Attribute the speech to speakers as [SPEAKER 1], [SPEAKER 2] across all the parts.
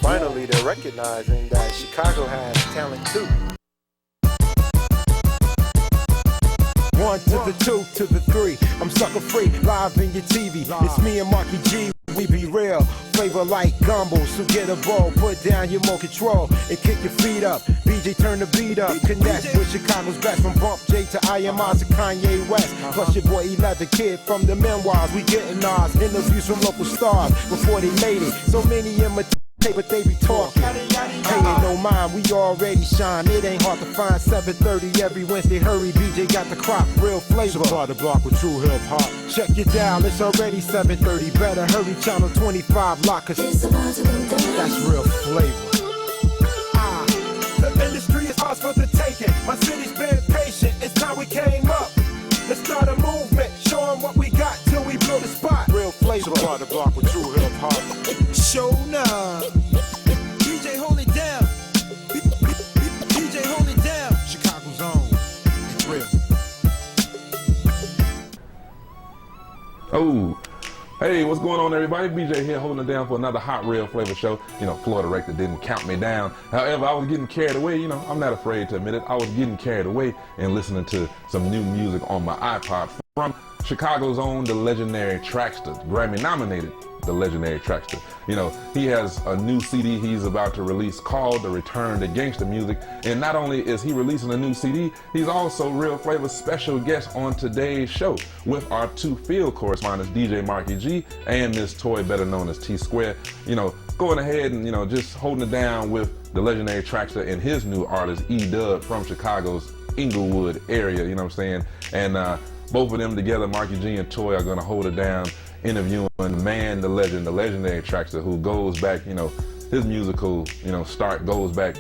[SPEAKER 1] Finally, they're recognizing that Chicago has talent too. 1 to the 2 to the 3. I'm sucker free, live in your TV. It's me and Markey G. We be real, flavor like gumbo. So get a ball, put down your more control and kick your feet up. BJ turn the beat up. Connect with Chicago's best, from Bump J to IMI to Kanye West. Plus your boy 11 Kid from the memoirs. We getting ours. Interviews from local stars before they made it. So many imitate, but they be talking. Hey, ain't no mind, we already shine. It ain't hard to find. 7:30 every Wednesday. Hurry, BJ got the crop, real flavor. Supply the block with true hip hop. Check your dial, it's already 7:30. Better hurry, channel 25 lock, cause that's real flavor. The industry is ours for the taking. My city's been patient, it's time we came up. Let's start a movement, show them what we got till we blow the spot. Real flavor. Supply the block with true hip hop. Show now. DJ hold it down. DJ hold it down. Chicago's own. It's real.
[SPEAKER 2] Oh, hey, what's going on, everybody? BJ here, holding it down for another hot real flavor show. You know, Florida Rector didn't count me down. However, I was getting carried away. You know, I'm not afraid to admit it. I was getting carried away and listening to some new music on my iPod from Chicago's own, the Legendary Traxster, Grammy nominated. The Legendary Traxster. You know, he has a new CD he's about to release called The Return to Gangsta Music. And not only is he releasing a new CD, he's also Real Flavor's special guest on today's show with our two field correspondents, DJ Markey G and Miss Toy, better known as T Square. You know, going ahead and, you know, just holding it down with the Legendary Traxster and his new artist, E-Dub, from Chicago's Inglewood area, you know what I'm saying? And both of them together, Markey G and Toy, are gonna hold it down, interviewing the man, the legend, the Legendary Traxster, who goes back, you know, his musical, you know, start goes back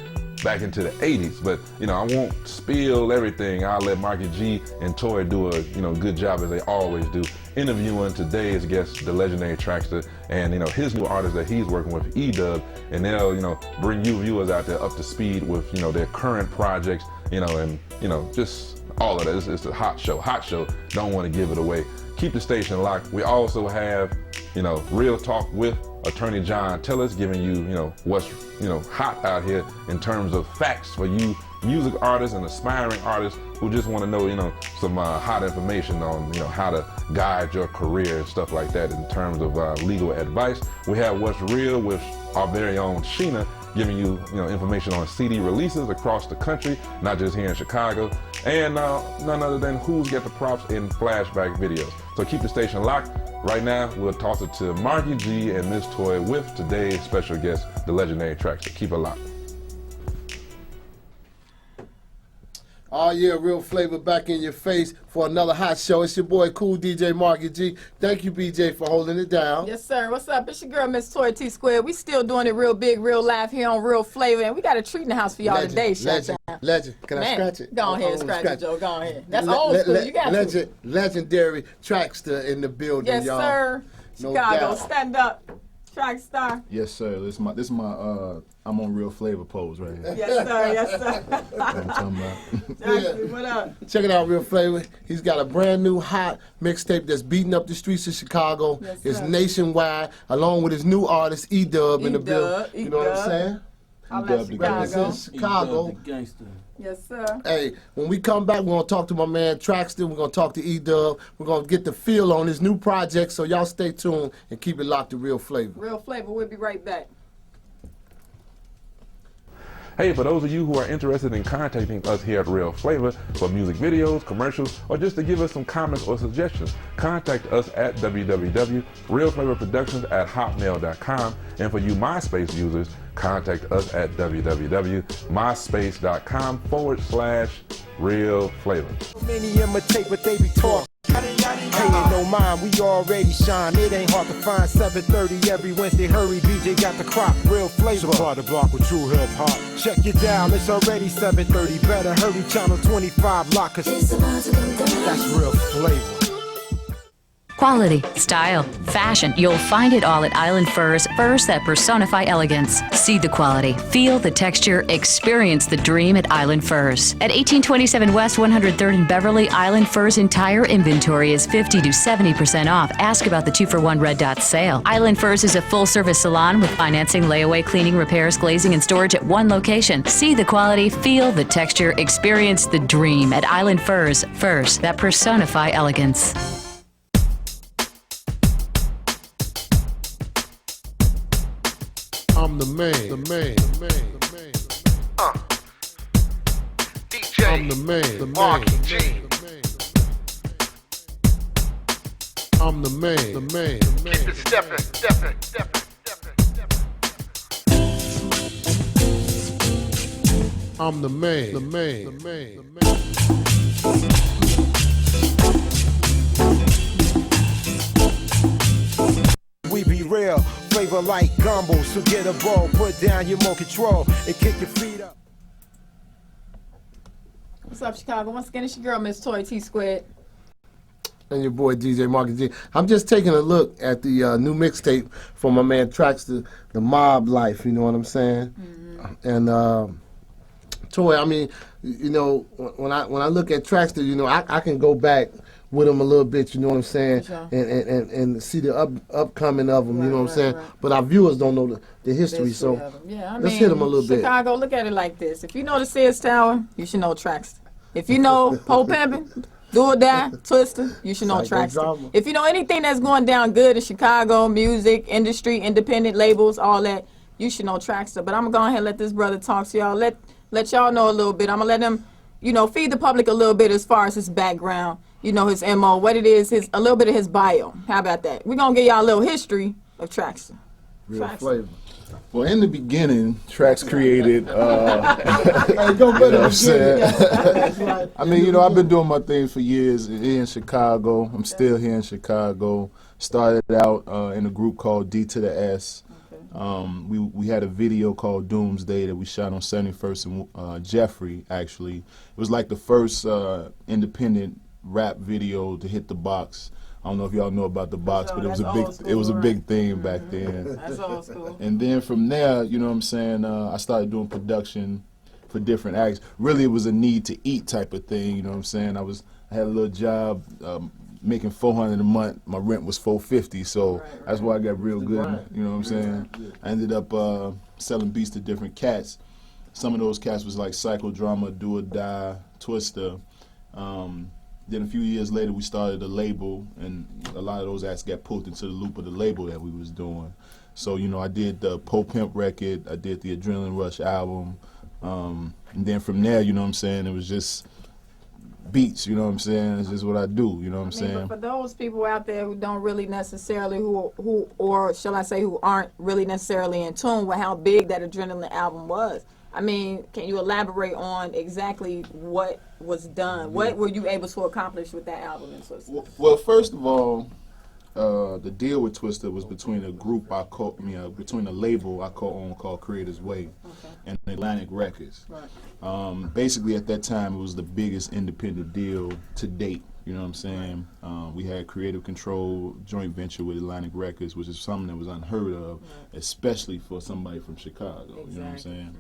[SPEAKER 2] into the 80s. But, you know, I won't spill everything. I'll let Markey G and Toy do a, you know, good job, as they always do, interviewing today's guest, the Legendary Traxster, and, you know, his new artist that he's working with, E-Dub, and they'll, you know, bring you viewers out there up to speed with, you know, their current projects, you know, and, you know, just all of that. It's a hot show. Don't want to give it away. Keep the station locked. We also have, you know, Real Talk with Attorney John Tellers, giving you, you know, what's, you know, hot out here in terms of facts for you music artists and aspiring artists who just want to know, you know, some hot information on, you know, how to guide your career and stuff like that in terms of legal advice. We have What's Real with our very own Sheena, giving you, you know, information on CD releases across the country, not just here in Chicago, and none other than who's got the props in Flashback videos. So keep the station locked. Right now, we'll toss it to Markey G and Miss Toy with today's special guest, the Legendary Traxster. Keep it locked.
[SPEAKER 3] Oh yeah, Real Flavor back in your face for another hot show. It's your boy, cool DJ Markey G. Thank you, BJ, for holding it down.
[SPEAKER 4] Yes, sir. What's up? It's your girl, Miss Toy T Squared. We still doing it real big, real live here on Real Flavor, and we got a treat in the house for y'all today.
[SPEAKER 3] Legend. Can I scratch it?
[SPEAKER 4] Go ahead, scratch it, Joe. Go ahead. That's old school. You got to.
[SPEAKER 3] Legendary Traxster in the building,
[SPEAKER 4] yes,
[SPEAKER 3] y'all.
[SPEAKER 4] Yes, sir.
[SPEAKER 3] No
[SPEAKER 4] Chicago,
[SPEAKER 3] doubt.
[SPEAKER 4] stand up. Track star.
[SPEAKER 5] Yes, sir. This is my I'm on Real Flavor pose right here.
[SPEAKER 4] Yes, sir. Yes, sir.
[SPEAKER 5] I'm talking about.
[SPEAKER 4] Jackson, what up?
[SPEAKER 3] Check it out, Real Flavor. He's got a brand new hot mixtape that's beating up the streets of Chicago.
[SPEAKER 4] Yes,
[SPEAKER 3] it's
[SPEAKER 4] sir.
[SPEAKER 3] nationwide, along with his new artist, E-Dub, in the building. You know what I'm saying?
[SPEAKER 4] I love Chicago.
[SPEAKER 3] Chicago.
[SPEAKER 4] Yes, sir.
[SPEAKER 3] Hey, when we come back, we're going to talk to my man Traxster. We're going to talk to E-Dub. We're going to get the feel on his new project, so y'all stay tuned and keep it locked to Real Flavor.
[SPEAKER 4] Real Flavor, we'll be right back.
[SPEAKER 2] Hey, for those of you who are interested in contacting us here at Real Flavor for music videos, commercials, or just to give us some comments or suggestions, contact us at www.realflavorproductions@hotmail.com. And for you MySpace users, contact us at www.myspace.com/Real Flavor.
[SPEAKER 1] Many imitate, but they be talking. Hey, ain't no mind, we already shine. It ain't hard to find. 7:30 every Wednesday. Hurry, BJ got the crop, real flavor. Supply the block with true hip hop. Check your dial, it's already 7:30. Better hurry, channel 25 lock, cause that's real flavor.
[SPEAKER 6] Quality, style, fashion, you'll find it all at Island Furs, furs that personify elegance. See the quality, feel the texture, experience the dream at Island Furs. At 1827 West 103rd in Beverly, Island Furs' entire inventory is 50 to 70% off. Ask about the 2-for-1 Red Dot sale. Island Furs is a full-service salon with financing, layaway, cleaning, repairs, glazing, and storage at one location. See the quality, feel the texture, experience the dream at Island Furs, furs that personify elegance.
[SPEAKER 3] I'm the man, the man, the man, the man.
[SPEAKER 7] DJ
[SPEAKER 3] I'm the man, the
[SPEAKER 7] Markey G.
[SPEAKER 3] I'm the man, the man, the man.
[SPEAKER 7] Keep it steppin', steppin', steppin', steppin', steppin'.
[SPEAKER 3] I'm the man, the man, the man, the man.
[SPEAKER 1] We be real, flavor like gumbo. So get a bowl, put down your remote control, and kick your feet up.
[SPEAKER 4] What's up, Chicago? Once again, it's your girl, Miss Toy T Squared.
[SPEAKER 3] And your boy DJ Markey G. I'm just taking a look at the new mixtape from my man Traxster, The Mob Life. You know what I'm saying? Mm-hmm. And Toy, I mean, you know, when I look at Traxster, you know, I can go back with him a little bit. You know what I'm saying? Sure. And see the upcoming of them. Right, you know what I'm saying? Right. But our viewers don't know the history, so
[SPEAKER 4] yeah,
[SPEAKER 3] let's hit them a little bit.
[SPEAKER 4] Chicago, look at it like this: if you know the Sears Tower, you should know Traxster. If you know Pole Pimpin', Do or Die, Twister, you should know Traxster. If you know anything that's going down good in Chicago, music, industry, independent labels, all that, you should know Traxster. But I'm going to go ahead and let this brother talk to y'all. Let y'all know a little bit. I'm going to let him, you know, feed the public a little bit as far as his background, you know, his MO, what it is, a little bit of his bio. How about that? We're going to give y'all a little history of Traxster.
[SPEAKER 3] Real flavor.
[SPEAKER 5] Well, in the beginning, Trax created. You know what I'm saying? I mean, you know, I've been doing my thing for years here in Chicago. I'm still here in Chicago. Started out in a group called D to the S. We had a video called Doomsday that we shot on 71st and Jeffrey. Actually, it was like the first independent rap video to hit the box. I don't know if y'all know about the box, but it was a big thing back then.
[SPEAKER 4] That's old school.
[SPEAKER 5] And then from there, you know what I'm saying, I started doing production for different acts. Really, it was a need to eat type of thing, you know what I'm saying? I had a little job making $400 a month. My rent was $450, so that's why I got real good, you know what I'm saying? I ended up selling beats to different cats. Some of those cats was like Psychodrama, Do or Die, Twister. Then a few years later, we started a label, and a lot of those acts got pulled into the loop of the label that we was doing. So, you know, I did the Po Pimp record, I did the Adrenaline Rush album, and then from there, you know what I'm saying, it was just beats, you know what I'm saying, it's just what I do, you know what I'm saying.
[SPEAKER 4] But for those people out there who don't really necessarily, or shall I say, who aren't really necessarily in tune with how big that Adrenaline album was, I mean, can you elaborate on exactly what was done? What were you able to accomplish with that album in Twister?
[SPEAKER 5] Well, first of all, the deal with Twister was between a group between a label I co-own called Creators Way and Atlantic Records. Right. Basically, at that time, it was the biggest independent deal to date. You know what I'm saying? We had creative control, joint venture with Atlantic Records, which is something that was unheard of, especially for somebody from Chicago. Exactly. You know what I'm saying?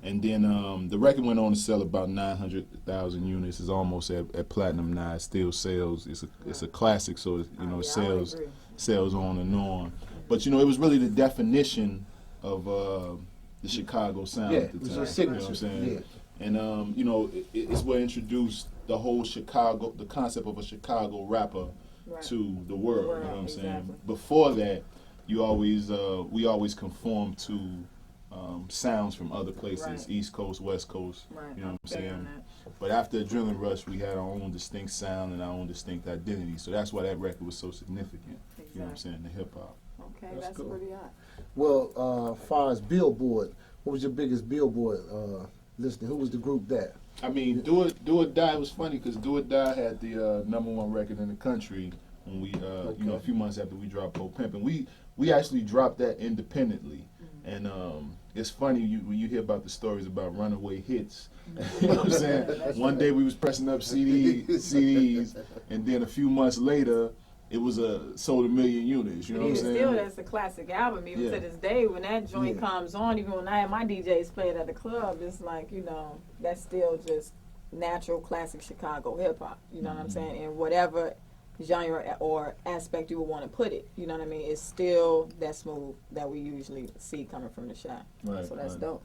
[SPEAKER 5] And then the record went on to sell about 900,000 units. It's almost at platinum now. It still sells. It's a classic, so it sells on and on. But you know, it was really the definition of the Chicago sound at the time.
[SPEAKER 3] It was a signature.
[SPEAKER 5] You know what I'm saying? Yeah. And you know, it's what introduced the whole Chicago, the concept of a Chicago rapper to the world. You know what I'm saying? Before that, we always conformed to sounds from other places, East Coast, West Coast, you know what I'm saying? But after Adrenaline Rush, we had our own distinct sound and our own distinct identity, so that's why that record was so significant, you know what I'm saying, the hip-hop.
[SPEAKER 4] Okay, that's cool. Pretty hot.
[SPEAKER 3] Well, as far as Billboard, what was your biggest Billboard listener? Who was the group that?
[SPEAKER 5] I mean, Do or Die was funny because Do or Die had the #1 record in the country when we, you know, a few months after we dropped Po Pimp, and we actually dropped that independently. And it's funny when you hear about the stories about runaway hits. You know what I'm saying? One day we was pressing up CDs, and then a few months later, it was sold 1 million units. You know what I'm saying?
[SPEAKER 4] Still, that's a classic album. Even to this day, when that joint comes on, even when I have my DJs play it at the club, it's like, you know, that's still just natural classic Chicago hip hop. You know what I'm saying? And whatever genre or aspect you would want to put it, you know what I mean? It's still that smooth that we usually see coming from the shop.
[SPEAKER 5] Right.
[SPEAKER 4] So that's dope.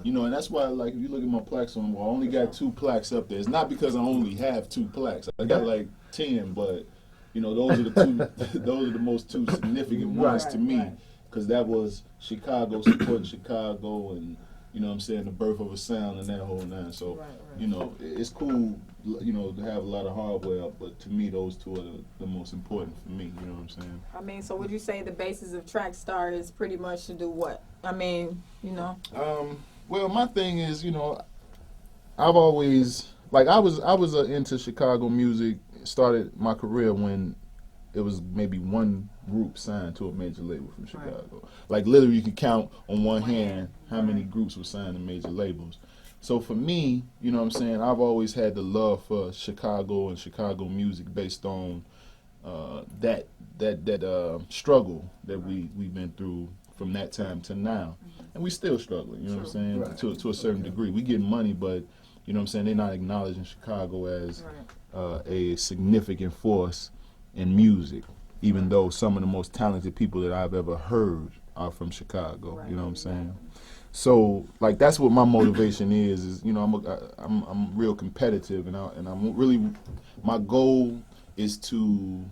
[SPEAKER 5] You know, and that's why, like, if you look at my plaques on the wall, I only got 2 plaques up there. It's not because I only have 2 plaques. I got like 10, but you know, those are the 2. Those are the most 2 significant ones to me, because that was Chicago, supporting Chicago, and you know what I'm saying, the birth of a sound and that whole nine. So you know, it's cool, you know, to have a lot of hardware, but to me, those 2 are the most important for me. You know what I'm saying?
[SPEAKER 4] I mean, so would you say the basis of Traxster is pretty much to do what? I mean, you know.
[SPEAKER 5] Well, my thing is, you know, I've always, like, I was into Chicago music. Started my career when it was maybe 1 group signed to a major label from Chicago. Like, literally, you could count on one hand how many groups were signed to major labels. So for me, you know what I'm saying, I've always had the love for Chicago and Chicago music based on that struggle that we've been through from that time to now. And we still struggling, you know what I'm saying, to a certain degree. We getting money, but, you know what I'm saying, they're not acknowledging Chicago as a significant force in music, even though some of the most talented people that I've ever heard are from Chicago, you know what I'm saying? So, like, that's what my motivation is, you know, I'm real competitive, and I'm really, my goal is to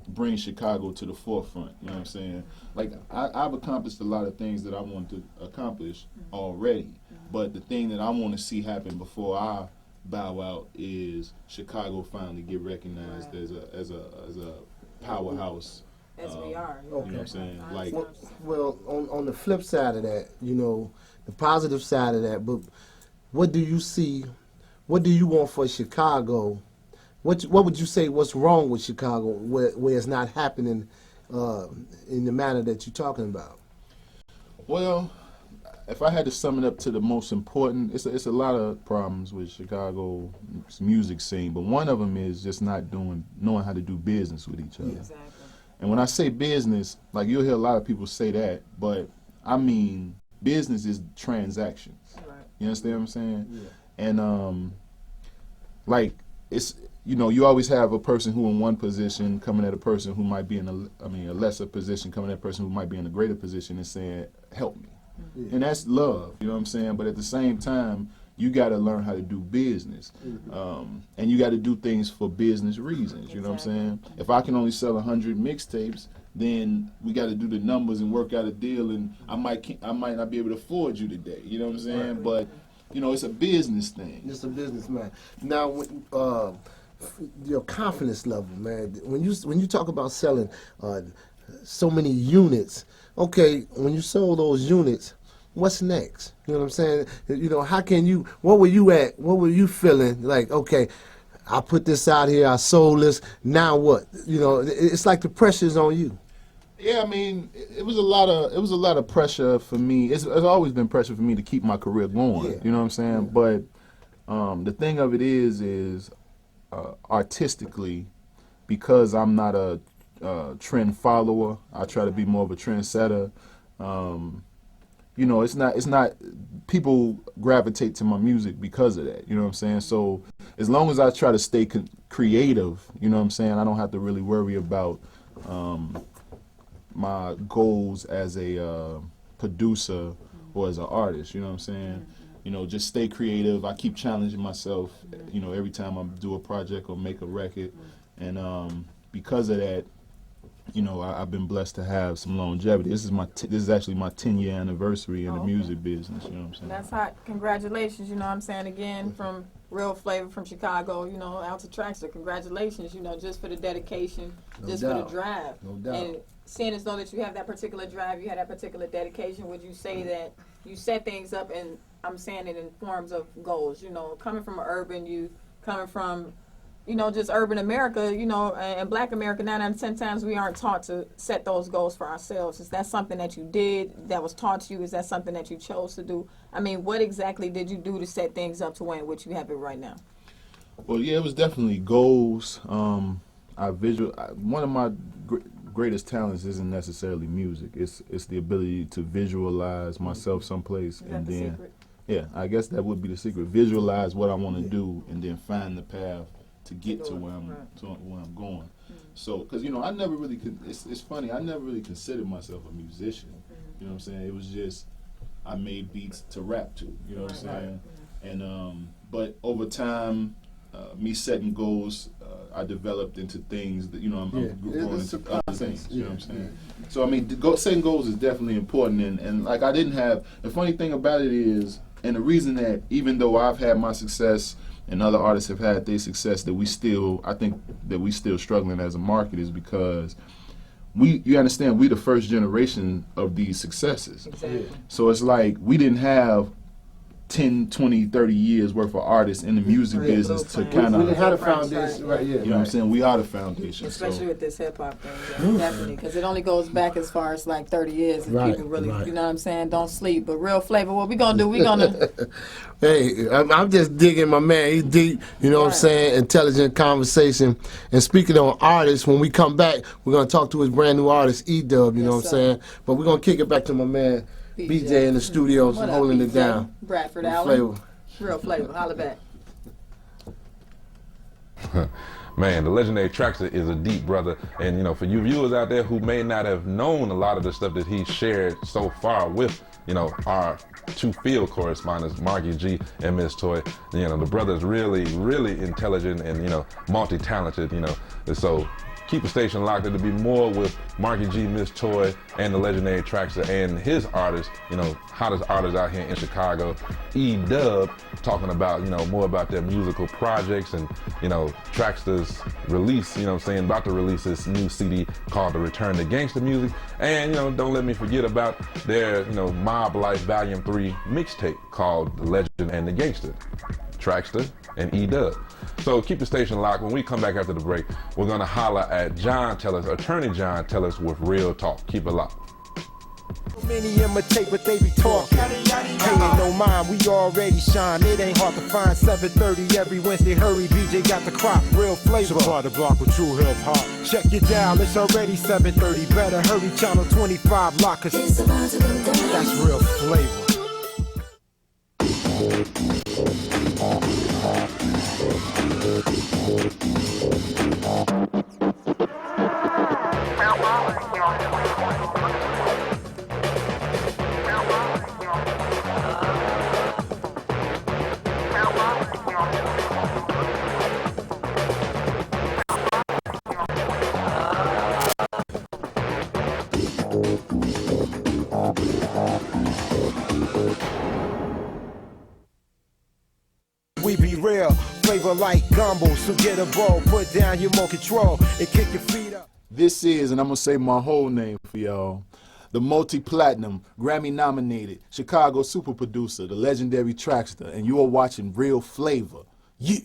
[SPEAKER 5] bring Chicago to the forefront, you know what I'm saying? Like, I've accomplished a lot of things that I want to accomplish already, but the thing that I want to see happen before I bow out is Chicago finally get recognized as a powerhouse.
[SPEAKER 4] As we are.
[SPEAKER 5] You know what I'm saying? Like,
[SPEAKER 3] well, on the flip side of that, you know, the positive side of that, but what do you see, what do you want for Chicago? What would you say what's wrong with Chicago where it's not happening in the manner that you're talking about?
[SPEAKER 5] Well, if I had to sum it up to the most important, it's a lot of problems with Chicago's music scene, but one of them is just not knowing how to do business with each other.
[SPEAKER 4] Exactly.
[SPEAKER 5] And when I say business, like, you'll hear a lot of people say that, but I mean business is transactions.
[SPEAKER 4] Right.
[SPEAKER 5] You understand what I'm saying? Yeah. And like, it's, you know, you always have a person who in one position coming at a person who might be in a lesser position coming at a person who might be in a greater position and saying, help me. Yeah. And that's love, you know what I'm saying? But at the same time, you got to learn how to do business. And you got to do things for business reasons, you know what I'm saying? If I can only sell 100 mixtapes, then we got to do the numbers and work out a deal, and I might not be able to afford you today, you know what I'm saying? Right. But, you know, it's a business thing.
[SPEAKER 3] It's a business, man. Now, your confidence level, man, when you talk about selling so many units, okay, when you sold those units, what's next? You know what I'm saying? You know, what were you at? What were you feeling? Like, okay, I put this out here, I sold this, now what? You know, it's like the pressure's on you.
[SPEAKER 5] Yeah, I mean, it was a lot of pressure for me. It's always been pressure for me to keep my career going. You know what I'm saying? Yeah. But the thing of it is artistically, because I'm not a trend follower, I try to be more of a trendsetter. You know, it's not people gravitate to my music because of that, you know what I'm saying? So as long as I try to stay creative, you know what I'm saying, I don't have to really worry about my goals as a producer or as an artist, you know what I'm saying? You know, just stay creative. I keep challenging myself, you know, every time I do a project or make a record. And because of that, you know, I've been blessed to have some longevity. This is actually my 10-year anniversary in the music business, you know what I'm saying?
[SPEAKER 4] That's hot. Congratulations, you know what I'm saying, again, from Real Flava from Chicago, you know, out to Traxster. Congratulations, you know, just for the dedication, for the drive.
[SPEAKER 3] No doubt.
[SPEAKER 4] And seeing as though that you have that particular drive, you have that particular dedication, would you say that you set things up, and I'm saying it in forms of goals, you know, coming from an urban youth, coming from, you know, just urban America, you know, and Black America, 9 out of 10 times we aren't taught to set those goals for ourselves. Is that something that you did, that was taught to you? Is that something that you chose to do? I mean, what exactly did you do to set things up to which you have it right now?
[SPEAKER 5] Well, yeah, it was definitely goals. one of my greatest talents isn't necessarily music. It's the ability to visualize myself someplace, and then
[SPEAKER 4] secret?
[SPEAKER 5] yeah, I guess that would be the secret. Visualize what I want to do, and then find the path to get to where I'm going. So, because I never really it's funny. I never really considered myself a musician. You know what I'm saying? It was just I made beats to rap to. You know what I'm saying? And but over time, me setting goals, I developed into things that I'm growing into other things. You know what I'm saying? So I mean, setting goals is definitely important. And like I didn't have the funny thing about it is, and the reason that even though I've had my success and other artists have had their success, I think that we still struggling as a market is because you understand, we the first generation of these successes.
[SPEAKER 4] Exactly.
[SPEAKER 5] So it's like we didn't have 10, 20, 30 years worth of artists in the music business to kind of...
[SPEAKER 3] We had a foundation, right? Yeah,
[SPEAKER 5] you know what I'm saying? We are the foundation.
[SPEAKER 4] Especially with this hip hop thing, definitely, because it only goes back as far as like 30 years, and people really, you know what I'm saying, don't sleep. But Real Flavor, what we gonna do? We gonna...
[SPEAKER 3] Hey, I'm just digging my man. He's deep, you know what I'm saying? Intelligent conversation. And speaking on artists, when we come back, we're gonna talk to his brand new artist, E-Dub, you know what I'm saying? But we're gonna kick it back to my man, BJ in the studios,
[SPEAKER 4] What up,
[SPEAKER 3] holding it
[SPEAKER 4] BJ?
[SPEAKER 3] down.
[SPEAKER 4] Bradford
[SPEAKER 3] Real
[SPEAKER 4] Allen.
[SPEAKER 3] Flavor.
[SPEAKER 4] Real Flavor, holla back.
[SPEAKER 2] Man, the Legendary Traxster is a deep brother, and for you viewers out there who may not have known a lot of the stuff that he shared so far with our two field correspondents, Markey G and Miss Toy, the brother's really, really intelligent and multi-talented, and so keep the station locked. It'll be more with Markey G, Miss Toy, and the Legendary Traxster and his artists, hottest artists out here in Chicago. E-Dub talking about, more about their musical projects and, Traxster's release, about to release this new CD called The Return to Gangsta Music. And, don't let me forget about their, Mob Life Volume 3 mixtape called The Legend and the Gangster. Traxster and E-Dub. So keep the station locked. When we come back after the break, we're going to holler at Attorney John Tellers with Real Talk. Keep it locked.
[SPEAKER 1] Many imitate, but they be talking. Paying no mind, we already shine. It ain't hard to find. 7:30 every Wednesday. Hurry, BJ got the crop. Real Flavor.
[SPEAKER 8] Supply the block with true hip hop.
[SPEAKER 1] Check your dial, it's already 7:30. Better hurry, channel 25 lockers. That's Real Flavor. We be real, flavor like gumbo. So get a bowl, put down your more control, and kick your feet up.
[SPEAKER 5] This is, and I'm going to say my whole name for y'all, the multi-platinum, Grammy-nominated, Chicago super producer, the Legendary Traxster, and you are watching Real Flavor. Yeah.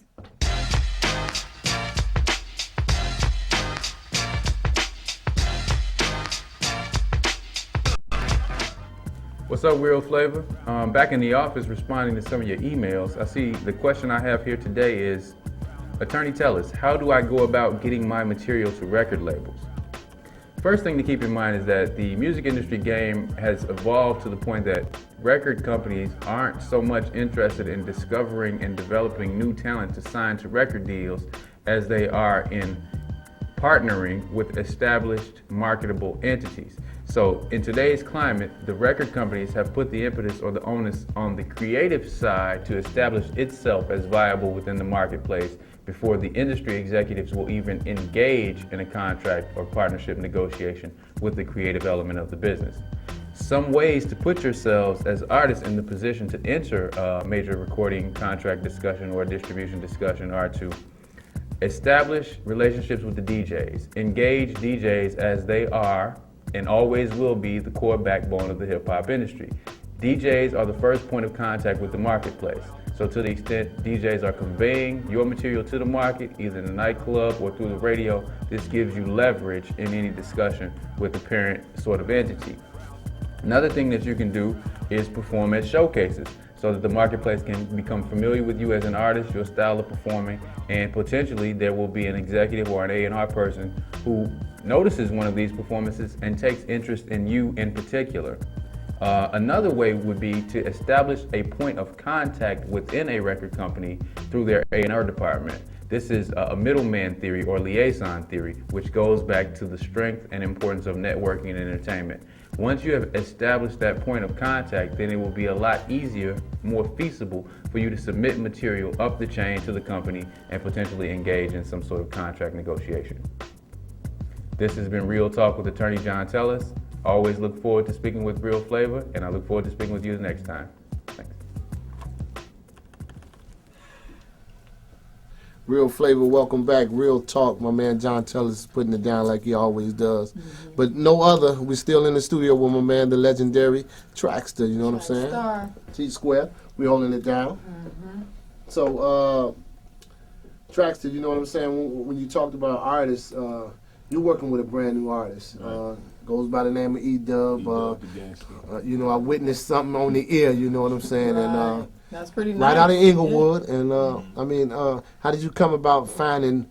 [SPEAKER 9] What's up, Real Flavor? Back in the office responding to some of your emails. I see the question I have here today is, Attorney Tellers, how do I go about getting my material to record labels? First thing to keep in mind is that the music industry game has evolved to the point that record companies aren't so much interested in discovering and developing new talent to sign to record deals as they are in partnering with established marketable entities. So in today's climate, the record companies have put the impetus or the onus on the creative side to establish itself as viable within the marketplace before the industry executives will even engage in a contract or partnership negotiation with the creative element of the business. Some ways to put yourselves as artists in the position to enter a major recording contract discussion or distribution discussion are to establish relationships with the DJs, engage DJs as they are and always will be the core backbone of the hip-hop industry. DJs are the first point of contact with the marketplace. So to the extent DJs are conveying your material to the market, either in the nightclub or through the radio, this gives you leverage in any discussion with the parent sort of entity. Another thing that you can do is perform at showcases. so that the marketplace can become familiar with you as an artist, your style of performing, and potentially there will be an executive or an A&R person who notices one of these performances and takes interest in you in particular. Another way would be to establish a point of contact within a record company through their A&R department. This is a middleman theory or liaison theory, which goes back to the strength and importance of networking and entertainment. Once you have established that point of contact, then it will be a lot easier, more feasible for you to submit material up the chain to the company and potentially engage in some sort of contract negotiation. This has been Real Talk with Attorney John Tellis. Always look forward to speaking with Real Flava, and I look forward to speaking with you the next time. Thanks.
[SPEAKER 3] Real Flavor, welcome back. Real Talk. My man John Tellis is putting it down like he always does. But no other. We're still in the studio with my man, the legendary Traxster. You know what I'm saying? T-Square. We're holding it down. So, Traxster, you know what I'm saying? When you talked about artists, you're working with a brand new artist.
[SPEAKER 5] Right.
[SPEAKER 3] Goes by the name of E-Dub.
[SPEAKER 5] E-Dub, the gangster.
[SPEAKER 3] You know, I witnessed something on the ear, you know what I'm saying?
[SPEAKER 4] Right.
[SPEAKER 3] And
[SPEAKER 4] That's pretty nice.
[SPEAKER 3] right out of Inglewood. And I mean, how did you come about finding,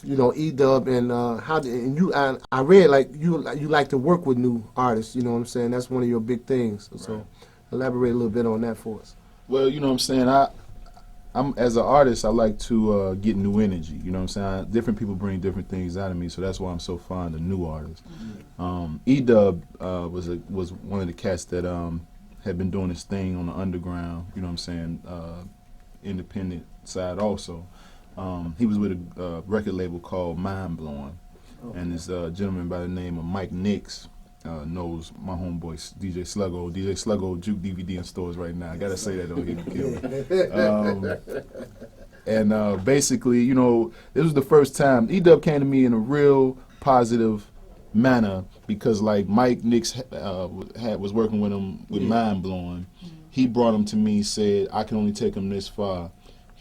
[SPEAKER 3] you know, E-Dub, and I read like you like to work with new artists, you know what I'm saying? That's one of your big things. So elaborate a little bit on that for us.
[SPEAKER 5] Well, you know what I'm saying? I'm as an artist, I like to get new energy. You know what I'm saying? Different people bring different things out of me, so that's why I'm so fond of new artists. E-Dub was one of the cats that had been doing his thing on the underground. You know what I'm saying? Independent side also. He was with a record label called Mind Blowing, and this gentleman by the name of Mike Nix knows my homeboy DJ Sluggo. DJ Sluggo juke DVD in stores right now. I gotta say that, or he can kill me. And basically, you know, this was the first time E-Dub came to me in a real positive manner, because like Mike Nix was working with him with Mind Blowing. He brought him to me, said, I can only take him this far.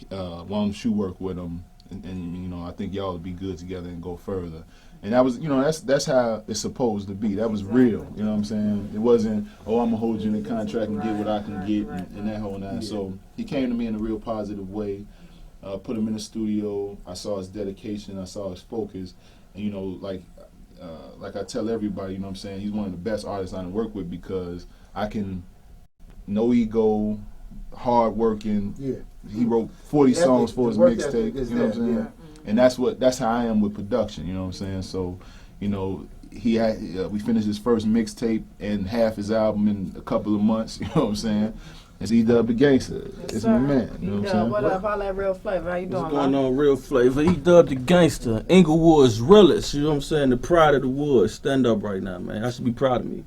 [SPEAKER 5] Why don't you work with him? And you know, I think y'all would be good together and go further. And that was, you know, that's how it's supposed to be. That was real, you know what I'm saying? It wasn't, oh, I'm gonna hold you in the contract and get what I can get, and that whole nine. So he came to me in a real positive way. Put him in the studio. I saw his dedication. I saw his focus. And you know, like I tell everybody, you know what I'm saying? He's one of the best artists I work with, because I can, no ego, hard working. Yeah. He wrote 40 songs for his mixtape. You know what I'm saying? Yeah. And that's how I am with production. You know what I'm saying? So, you know, we finished his first mixtape and half his album in a couple of months. You know what I'm saying? It's E-Dub the Gangster. It's my man. You know what I'm saying?
[SPEAKER 4] What up? All that Real Flavor. How you doing,
[SPEAKER 8] What's going on, Real Flavor? E-Dub the Gangster. Inglewood's realest. You know what I'm saying? The pride of the wood. Stand up right now, man. I should be proud of me.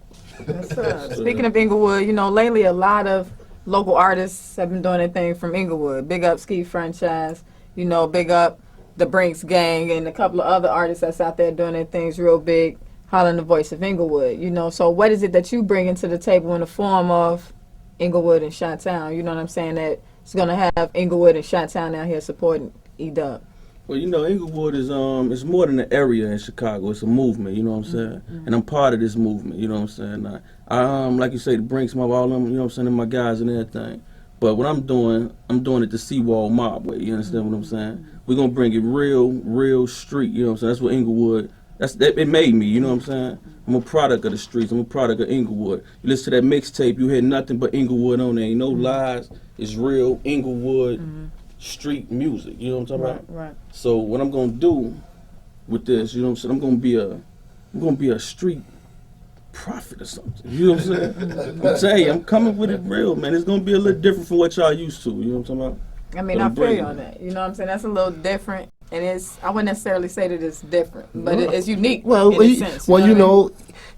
[SPEAKER 4] Yes, sir. Speaking of Inglewood, you know, lately a lot of local artists have been doing their thing from Inglewood. Big up Ski Franchise. You know, big up the Brinks Gang and a couple of other artists that's out there doing their things real big, hollering the voice of Inglewood. You know, so what is it that you bring into the table in the form of Inglewood and Chi-Town? You know what I'm saying? That it's gonna have Inglewood and Chi-Town out here supporting E-Dub.
[SPEAKER 8] Well, you know, Inglewood is it's more than an area in Chicago. It's a movement. You know what I'm saying? And I'm part of this movement. You know what I'm saying? I like you say, the Brinks, all them. You know what I'm saying? And my guys and everything. But what I'm doing it the Seawall Mob way. You understand what I'm saying? We're gonna bring it real street. You know what I'm saying? That's what Inglewood. It made me. You know what I'm saying? I'm a product of the streets. I'm a product of Inglewood. You listen to that mixtape, you hear nothing but Inglewood on there. Ain't no lies. It's real Inglewood street music. You know what I'm talking about?
[SPEAKER 4] Right.
[SPEAKER 8] So what I'm gonna do with this, you know what I'm saying? I'm gonna be a street prophet or something. You know what I'm saying? I'm telling you, I'm coming with it real, man. It's gonna be a little different from what y'all used to. You know what I'm talking about?
[SPEAKER 4] I mean, I feel you on that. You know what I'm saying? That's a little different. And I wouldn't necessarily say that it's different, but it's unique in a sense.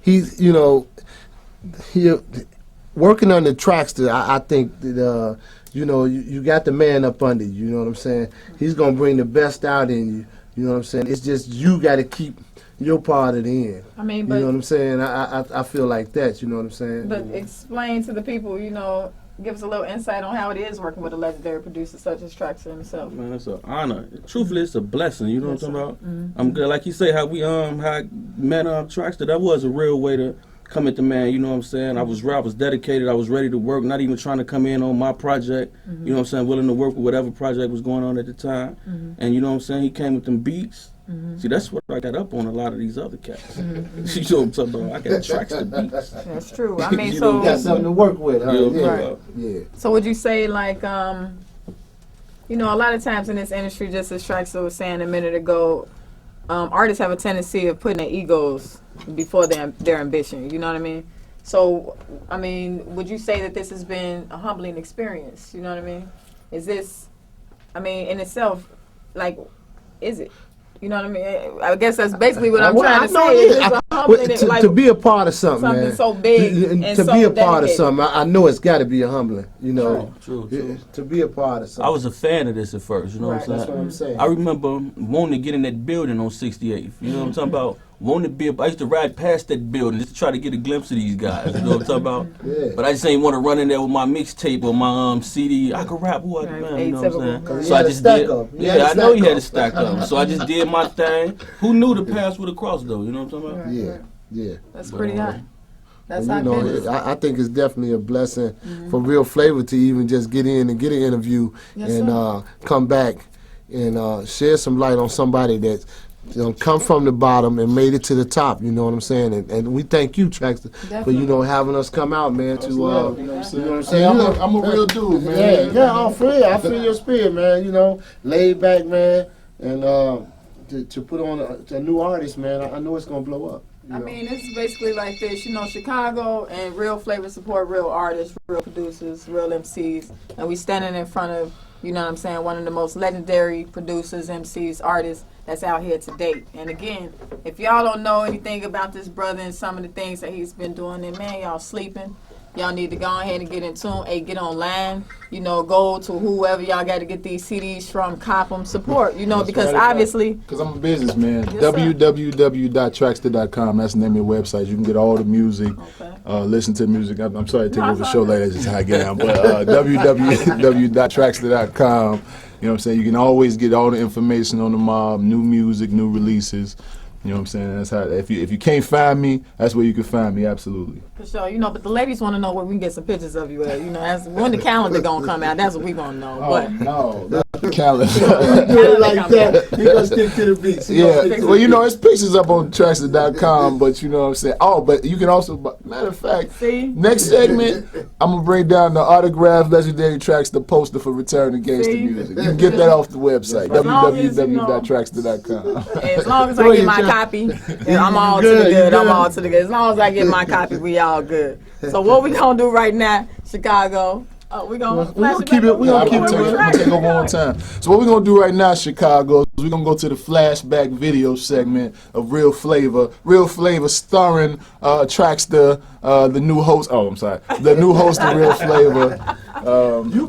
[SPEAKER 3] He's, you know, he working on the Traxster. I think that, you know, you got the man up under you. You know what I'm saying? He's gonna bring the best out in you. You know what I'm saying? It's just you got to keep your part of the end.
[SPEAKER 4] I mean,
[SPEAKER 3] you know what I'm saying? I feel like that. You know what I'm saying?
[SPEAKER 4] But explain to the people, you know, give us a little insight on how it is working with a legendary producer such as Traxster himself.
[SPEAKER 8] Man, it's an honor. Truthfully, it's a blessing. You know what I'm talking about? I'm good. Like you say, how I met Traxster. That was a real way to come at the man, you know what I'm saying? I was dedicated, I was ready to work, not even trying to come in on my project, you know what I'm saying, willing to work with whatever project was going on at the time. And you know what I'm saying, he came with them beats. See, that's what I got up on a lot of these other cats. You know what I'm talking about? I got tracks to beats.
[SPEAKER 4] That's true. I mean,
[SPEAKER 8] You
[SPEAKER 4] so
[SPEAKER 3] You got something to work with, huh?
[SPEAKER 8] Yeah.
[SPEAKER 3] Yeah.
[SPEAKER 4] So would you say, like, you know, a lot of times in this industry, just as Traxster was saying a minute ago, artists have a tendency of putting their egos before their ambition. You know what I mean? So, I mean, would you say that this has been a humbling experience? You know what I mean? Is this, I mean, in itself, like, is it? You know what I mean? I guess that's basically what I'm trying to say. It's a humbling,
[SPEAKER 3] to be a part of something, man.
[SPEAKER 4] So big and
[SPEAKER 3] to
[SPEAKER 4] so
[SPEAKER 3] be a part of
[SPEAKER 4] dedicated.
[SPEAKER 3] something, I know it's got to be a humbling. You know,
[SPEAKER 8] True.
[SPEAKER 3] To be a part of something.
[SPEAKER 8] I was a fan of this at first, you know what I'm saying?
[SPEAKER 3] That's what I'm saying.
[SPEAKER 8] I remember wanting to get in that building on 68th, you know what I'm talking about? Wanting to be I used to ride past that building just to try to get a glimpse of these guys, you know what I'm talking about?
[SPEAKER 3] Yeah.
[SPEAKER 8] But I just ain't want to run in there with my mixtape or my CD. I could rap, what, man, you know what I'm saying?
[SPEAKER 3] So I just did.
[SPEAKER 8] Yeah, I know you had to stack up. So I just did my thing. Who knew the pass would have crossed though, you know what I'm talking about?
[SPEAKER 3] Yeah.
[SPEAKER 4] That's pretty high. That's
[SPEAKER 3] And,
[SPEAKER 4] high
[SPEAKER 3] you know,
[SPEAKER 4] business.
[SPEAKER 3] I think it's definitely a blessing for Real Flavor to even just get in and get an interview and come back and share some light on somebody that come from the bottom and made it to the top. You know what I'm saying? And we thank you, Traxster, for having us come out, man. To
[SPEAKER 5] you know what I'm saying?
[SPEAKER 3] you know what I'm saying?
[SPEAKER 5] I'm a real dude, man.
[SPEAKER 3] Yeah. I'm free. I feel your spirit, man. You know, laid back, man, and to put on a new artist, man. I know it's gonna blow up.
[SPEAKER 4] I mean, it's basically like this, you know, Chicago and Real Flavor support real artists, real producers, real MCs, and we standing in front of, you know what I'm saying, one of the most legendary producers, MCs, artists that's out here to date. And again, if y'all don't know anything about this brother and some of the things that he's been doing, then man, y'all sleeping. Y'all need to go ahead and get in tune. Hey, get online. You know, go to whoever y'all got to get these CDs from. Cop them, support. You know,
[SPEAKER 5] That's
[SPEAKER 4] because
[SPEAKER 5] right.
[SPEAKER 4] obviously.
[SPEAKER 5] Because I'm a businessman.
[SPEAKER 4] Yes, sir.
[SPEAKER 5] www.traxster.com. That's the name of your website. You can get all the music.
[SPEAKER 4] Okay.
[SPEAKER 5] Listen to the music. I'm sorry to take over the
[SPEAKER 4] it's
[SPEAKER 5] show
[SPEAKER 4] all
[SPEAKER 5] like
[SPEAKER 4] good.
[SPEAKER 5] that's just how I get down. But www.traxster.com. You know what I'm saying? You can always get all the information on the mob, new music, new releases. You know what I'm saying? That's how. If you can't find me, that's where you can find me. Absolutely.
[SPEAKER 4] For sure, you know, but the ladies want to know where we can get some pictures of you at. You know, that's when the calendar gonna come out. That's what we gonna know. But
[SPEAKER 5] No, not the calendar.
[SPEAKER 3] Do it like that. You gonna stick to the beats.
[SPEAKER 5] Yeah, well, you know, it's pictures up on Traxster.com, but you know what I'm saying? Oh, but you can also, matter of fact,
[SPEAKER 4] See?
[SPEAKER 5] next segment, I'm going to bring down the autographed Legendary Traxster poster for Return to Gangsta
[SPEAKER 4] See?
[SPEAKER 5] Music. You can get that off the website,
[SPEAKER 4] As long as, you know,
[SPEAKER 5] www.traxster.com.
[SPEAKER 4] as long as I get my copy, I'm all to the good. I'm all to the good. As long as I get my copy, we all good. So what we gonna do right now, Chicago? We gonna
[SPEAKER 3] keep it. We gonna keep
[SPEAKER 5] I'm
[SPEAKER 3] it.
[SPEAKER 5] gonna take over one time. So what we're gonna do right now, Chicago, is we're gonna go to the flashback video segment of Real Flavor. Real Flavor starring Traxster, the new host. Oh, I'm sorry, the new host of Real Flavor.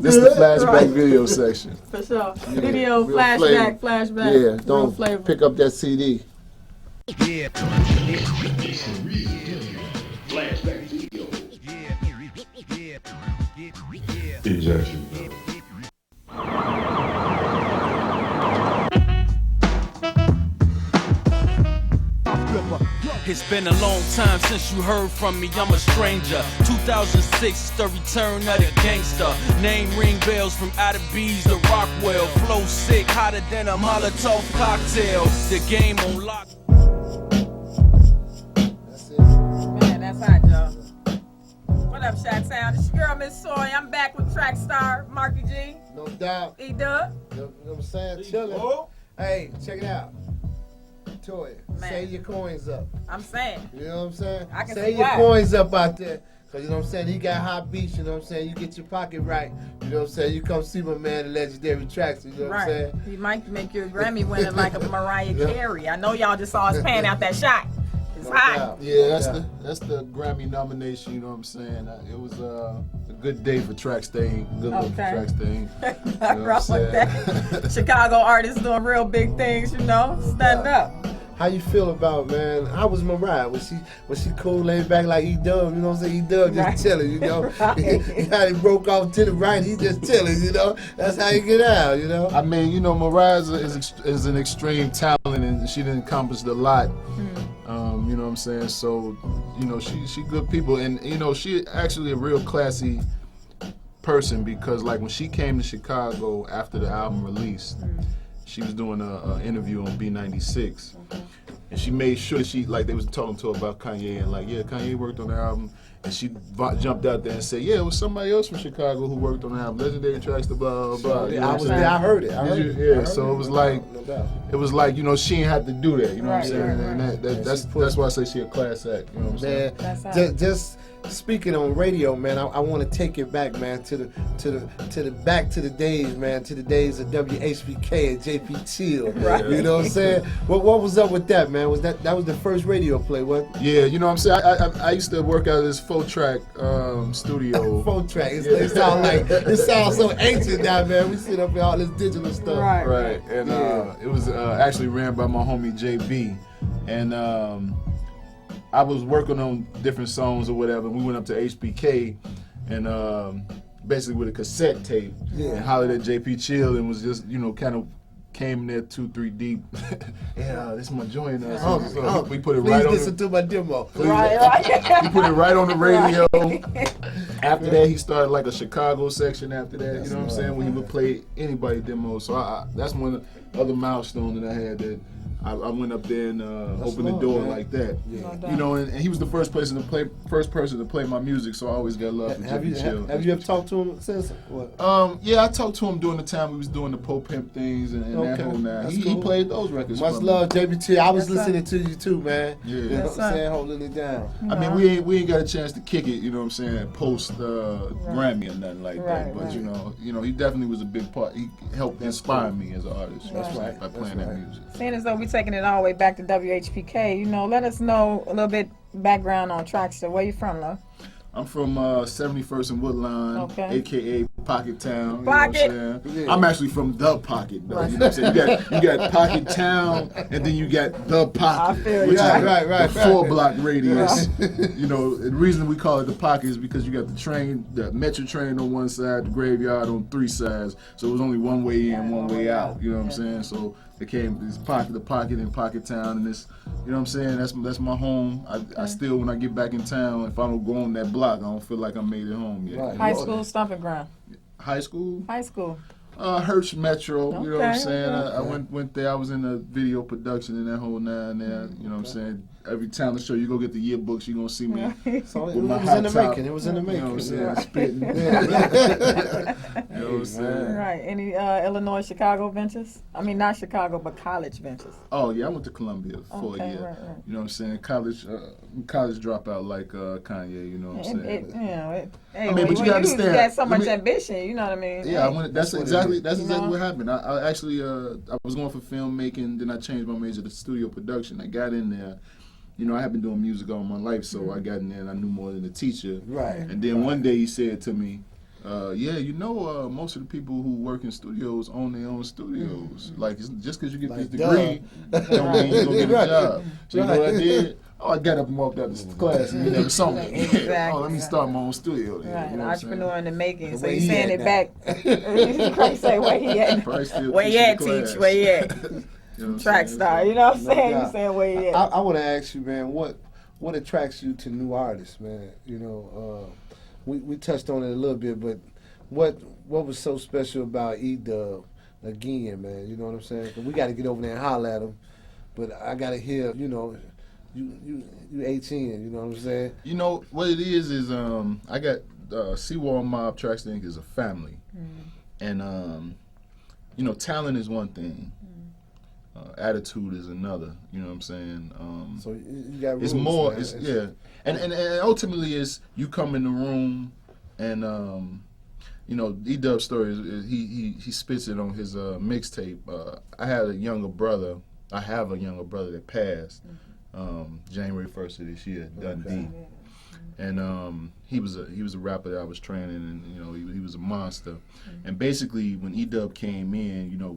[SPEAKER 5] This is the flashback video section.
[SPEAKER 4] For sure. Video,
[SPEAKER 3] Real
[SPEAKER 4] flashback,
[SPEAKER 3] Flavor.
[SPEAKER 4] flashback.
[SPEAKER 3] Yeah,
[SPEAKER 4] Real
[SPEAKER 3] don't
[SPEAKER 4] Flavor.
[SPEAKER 3] pick up that CD.
[SPEAKER 2] Ejection.
[SPEAKER 10] It's been a long time since you heard from me, I'm a stranger. 2006 is the return of the gangster. Name ring bells from out of Bees to Rockwell. Flow sick, hotter than a Molotov cocktail. The game on lock.
[SPEAKER 4] Man, that's hot, y'all. What up, Chi-Town? It's your girl, Miss Soy. I'm back with Trackstar, Markey G,
[SPEAKER 3] No doubt.
[SPEAKER 4] E-Dub.
[SPEAKER 3] You know what I'm saying? Chillin'. Hey, check it out. Toya,
[SPEAKER 4] Man.
[SPEAKER 3] save your coins up.
[SPEAKER 4] I'm saying.
[SPEAKER 3] You know what I'm saying?
[SPEAKER 4] I can
[SPEAKER 3] Save
[SPEAKER 4] see
[SPEAKER 3] your
[SPEAKER 4] why.
[SPEAKER 3] coins up out there. Cause you know what I'm saying? He got hot beats, you know what I'm saying? You get your pocket right. You know what I'm saying? You come see my man, the Legendary Traxster, you know what I'm
[SPEAKER 4] Right.
[SPEAKER 3] saying?
[SPEAKER 4] He might make you a Grammy winner like a Mariah Carey. I know y'all just saw us pan out that shot. It's
[SPEAKER 3] No
[SPEAKER 4] hot.
[SPEAKER 3] doubt.
[SPEAKER 5] Yeah, that's the Grammy nomination. You know what I'm saying? It was a good day for Traxster. Good look for
[SPEAKER 4] Okay.
[SPEAKER 5] Traxster.
[SPEAKER 4] I rock with that. Chicago artists doing real big things, you know? Stand up.
[SPEAKER 3] How you feel about, man? How was Mariah? Was she cool, laid back like E-Dub? You know what I'm saying? E-Dub just
[SPEAKER 4] Right.
[SPEAKER 3] chilling, you know?
[SPEAKER 4] Right.
[SPEAKER 3] How he broke off to the right, he just chilling, you know? That's how you get out, you know?
[SPEAKER 5] I mean, you know, Mariah is an extreme talent, and she done accomplished a lot. You know what I'm saying? So, you know, she good people, and you know, she actually a real classy person, because like when she came to Chicago after the album released, she was doing a interview on B96, and she made sure that they was talking to her about Kanye, and like, yeah, Kanye worked on the album, and she jumped out there and said, yeah, it was somebody else from Chicago who worked on the album, Legendary Traxster, blah, blah, blah. You know
[SPEAKER 3] I was there, I heard it.
[SPEAKER 5] So it was like, you know, she ain't had to do that, you know what I'm saying? And that's why I say she a class act, you know what I'm saying?
[SPEAKER 3] Just speaking on radio, man, I want to take it back, man, to the days, man, to the days of WHBK and JP Chill. Right. You know what I'm saying? What was up with that, man? Was that was the first radio play, what?
[SPEAKER 5] Yeah, you know what I'm saying? I used to work out of this 4-track studio.
[SPEAKER 3] 4-track. It sounds so ancient now, man. We sit up here all this digital stuff.
[SPEAKER 5] Right. And it was actually ran by my homie JB, and I was working on different songs or whatever. We went up to HBK and basically with a cassette tape and hollered at JP Chill, and was just, you know, kind of came in there 2-3 deep. Yeah, this is my joint. We put it right on.
[SPEAKER 3] Listen to my demo.
[SPEAKER 4] Right.
[SPEAKER 5] We put it right on the radio. After that, he started like a Chicago section. After that, you know what I'm saying, when he would play anybody demo. So that's one of the other milestones that I had, that I went up there and opened the door, man, like that. Yeah. You know, and he was the first person to play my music, so I always got love for Jimmy Chill.
[SPEAKER 3] Have you ever talked to him since? What?
[SPEAKER 5] Yeah, I talked to him during the time we was doing the Pope Pimp things and that whole now. He played those records.
[SPEAKER 3] Much love, JB Chill. I was listening to you too, man.
[SPEAKER 5] Yeah.
[SPEAKER 3] You know what I'm saying? Holding it down.
[SPEAKER 5] I mean, we ain't got a chance to kick it, you know what I'm saying, post Grammy or nothing like that. But you know, he definitely was a big part. He helped inspire me as an artist. That's right. By playing that music.
[SPEAKER 4] Seeing as though we're taking it all the way back to WHPK, you know, let us know a little bit background on Traxster. Where you from, love?
[SPEAKER 5] I'm from 71st and Woodline, aka Pocket Town.
[SPEAKER 4] Pocket.
[SPEAKER 5] You know what I'm saying? I'm actually from the Pocket, though. You know what I'm saying? You got Pocket Town, and then you got the Pocket, which is the 4-block radius. You know, the reason we call it the Pocket is because you got the train, the metro train on one side, the graveyard on 3 sides. So it was only one way in, one way out. You know what I'm saying? So it came this the Pocket in Pocket Town, and this, you know what I'm saying? That's my home. I still, when I get back in town, if I don't go on that block, I don't feel like I made it home yet.
[SPEAKER 4] Right. High school stomping ground.
[SPEAKER 5] High school?
[SPEAKER 4] High school.
[SPEAKER 5] Hirsch Metro, you know what I'm saying? I went there, I was in the video production and that whole nine there, you know what I'm saying? Every talent show you go get the yearbooks, you're gonna see me.
[SPEAKER 3] So it was in the making. It was in the making.
[SPEAKER 5] You know what I'm saying? Spitting. You know what I'm saying?
[SPEAKER 4] Right. Any Illinois, Chicago ventures? I mean, not Chicago, but college ventures.
[SPEAKER 5] Oh yeah, I went to Columbia for a year. Right. You know what I'm saying? College dropout like Kanye. You know what I'm saying?
[SPEAKER 4] I mean, but you gotta understand. You got so much ambition. You know what I mean?
[SPEAKER 5] Yeah, that's exactly what happened. I actually I was going for filmmaking, then I changed my major to studio production. I got in there. You know, I have been doing music all my life, so I got in there and I knew more than a teacher.
[SPEAKER 3] Right.
[SPEAKER 5] And then one day he said to me, yeah, you know, most of the people who work in studios own their own studios. Like, just because you get this degree, don't mean you're going to get a job. So you know what I did? I got up and walked out of class and he never saw me.
[SPEAKER 4] Exactly.
[SPEAKER 5] Let me start my own studio.
[SPEAKER 4] Right,
[SPEAKER 5] you know
[SPEAKER 4] entrepreneur in the making. So you're saying it back. You say where he at? Where you at, teach? Where you at? You know Traxster, you know what I'm saying? You saying where you at?
[SPEAKER 3] I want to ask you, man, what attracts you to new artists, man? You know, we touched on it a little bit, but what was so special about E-Dub again, man? You know what I'm saying? 'Cause we got to get over there and holler at him, but I got to hear, you know, you 18, you know what I'm saying?
[SPEAKER 5] You know what it is I got Seawall Mob Traxster Inc. is a family, and you know, talent is one thing. Attitude is another, you know what I'm saying?
[SPEAKER 3] So you got rules,
[SPEAKER 5] it's more,
[SPEAKER 3] man.
[SPEAKER 5] it's yeah, and ultimately it's you come in the room, and you know, E-Dub's story is he spits it on his mixtape. I have a younger brother that passed January 1st of this year, Dundee. And he was a rapper that I was training, and you know he was a monster. And basically, when E-Dub came in, you know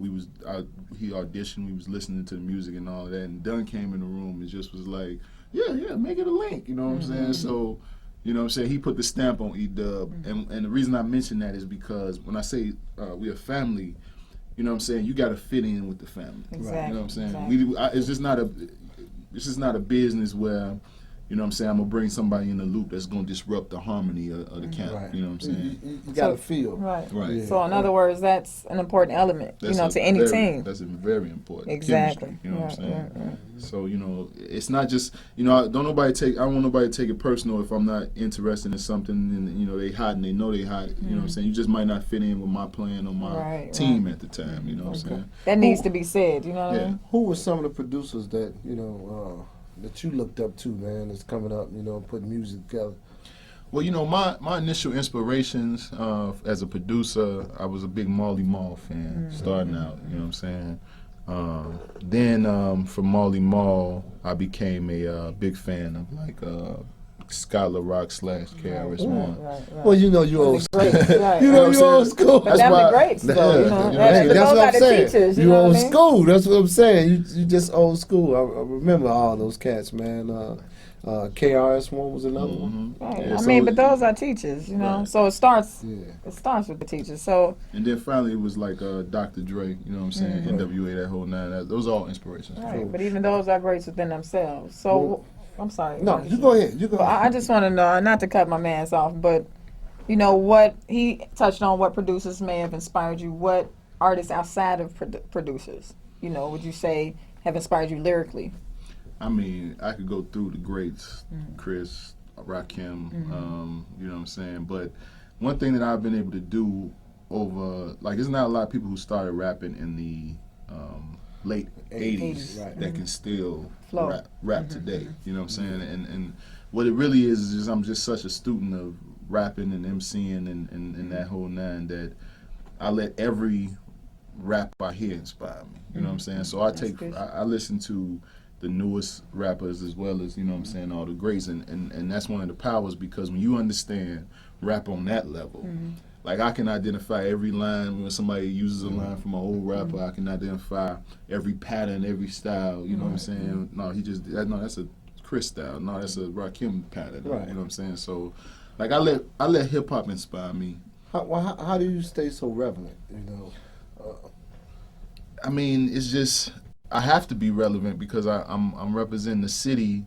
[SPEAKER 5] he auditioned, we was listening to the music and all that. And Dunn came in the room and just was like, yeah, make it a link, you know what I'm saying? So, you know what I'm saying, he put the stamp on E-Dub. And the reason I mention that is because when I say we're a family, you know what I'm saying, you got to fit in with the family.
[SPEAKER 4] Exactly.
[SPEAKER 5] You know what I'm saying?
[SPEAKER 4] Exactly.
[SPEAKER 5] It's just not this is not a business where, you know what I'm saying, I'm going to bring somebody in the loop that's going to disrupt the harmony of the camp.
[SPEAKER 3] Right.
[SPEAKER 5] You know what I'm saying?
[SPEAKER 3] You got to feel.
[SPEAKER 4] Right.
[SPEAKER 5] Right.
[SPEAKER 3] Yeah.
[SPEAKER 4] So in other words, that's an important element,
[SPEAKER 5] That's
[SPEAKER 4] to any team.
[SPEAKER 5] That's very important.
[SPEAKER 4] Exactly.
[SPEAKER 5] Chemistry, you know what I'm saying?
[SPEAKER 4] Right.
[SPEAKER 5] So, it's not just, I don't want nobody to take it personal if I'm not interested in something and, they hot and they know they hot. You know what I'm saying? You just might not fit in with my plan or my team at the time, you know what I'm saying?
[SPEAKER 4] That needs to be said, you know what I mean?
[SPEAKER 3] Who were some of the producers that, that you looked up to, man, that's coming up, putting music together?
[SPEAKER 5] Well, my initial inspirations as a producer, I was a big Marley Marl fan starting out, you know what I'm saying? Then from Marley Marl, I became a big fan of like Skylar Rock / KRS-One.
[SPEAKER 4] Right.
[SPEAKER 3] Well, you old school.
[SPEAKER 4] Right.
[SPEAKER 3] You old school.
[SPEAKER 4] But them the greats, though,
[SPEAKER 3] Hey, that's what I'm saying.
[SPEAKER 4] Teachers,
[SPEAKER 3] you old
[SPEAKER 4] what I mean?
[SPEAKER 3] school. That's what I'm saying. You just old school. I remember all those cats, man. KRS-One was another one.
[SPEAKER 4] Right.
[SPEAKER 5] Yeah,
[SPEAKER 4] but those are teachers,
[SPEAKER 5] Right.
[SPEAKER 4] So it starts with the teachers. So
[SPEAKER 5] and then finally it was like Dr. Dre, you know what I'm saying? NWA, that whole nine. Those are all inspirations.
[SPEAKER 4] right, but even those are greats within themselves. So I'm sorry.
[SPEAKER 3] No, you go ahead. You go ahead.
[SPEAKER 4] I just want to know, not to cut my man's off, but what he touched on, what producers may have inspired you, what artists outside of producers, would you say have inspired you lyrically?
[SPEAKER 5] I mean, I could go through the greats, Chris, Rakim, you know what I'm saying? But one thing that I've been able to do over, like, there's not a lot of people who started rapping in the late 80s that can still rap today, you know what I'm saying? And what it really is I'm just such a student of rapping and MCing and that whole nine that I let every rap I hear inspire me, you know what I'm saying? So I listen to the newest rappers as well as, all the greats. And that's one of the powers, because when you understand rap on that level, like I can identify every line when somebody uses a line from an old rapper, I can identify every pattern, every style, you know what I'm saying? No, that's a Chris style. No, that's a Rakim pattern, you know what I'm saying? So, like I let hip hop inspire me.
[SPEAKER 3] How do you stay so relevant,
[SPEAKER 5] I mean, it's just, I have to be relevant because I'm representing the city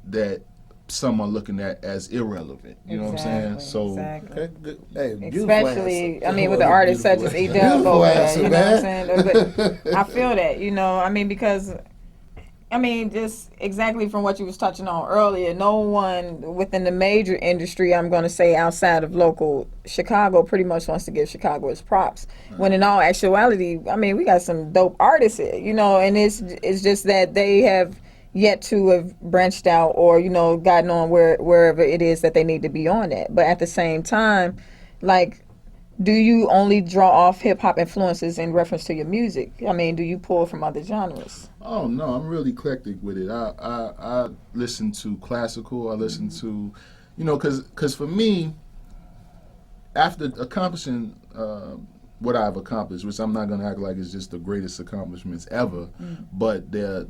[SPEAKER 5] that some are looking at as irrelevant. You know what I'm saying? So,
[SPEAKER 3] okay, good. Hey,
[SPEAKER 4] especially,
[SPEAKER 3] answer.
[SPEAKER 4] With the artists such as E-Dub,
[SPEAKER 3] Beautiful answer,
[SPEAKER 4] you know
[SPEAKER 3] man.
[SPEAKER 4] what I'm saying? But I feel that, because, just exactly from what you was touching on earlier, no one within the major industry, I'm going to say outside of local Chicago, pretty much wants to give Chicago its props. When in all actuality, we got some dope artists here, and it's just that they have yet to have branched out or, gotten on wherever it is that they need to be on at. But at the same time, like, do you only draw off hip-hop influences in reference to your music? Do you pull from other genres?
[SPEAKER 5] Oh, no, I'm really eclectic with it. I listen to classical, I listen to, because for me, after accomplishing what I've accomplished, which I'm not going to act like it's just the greatest accomplishments ever, but they're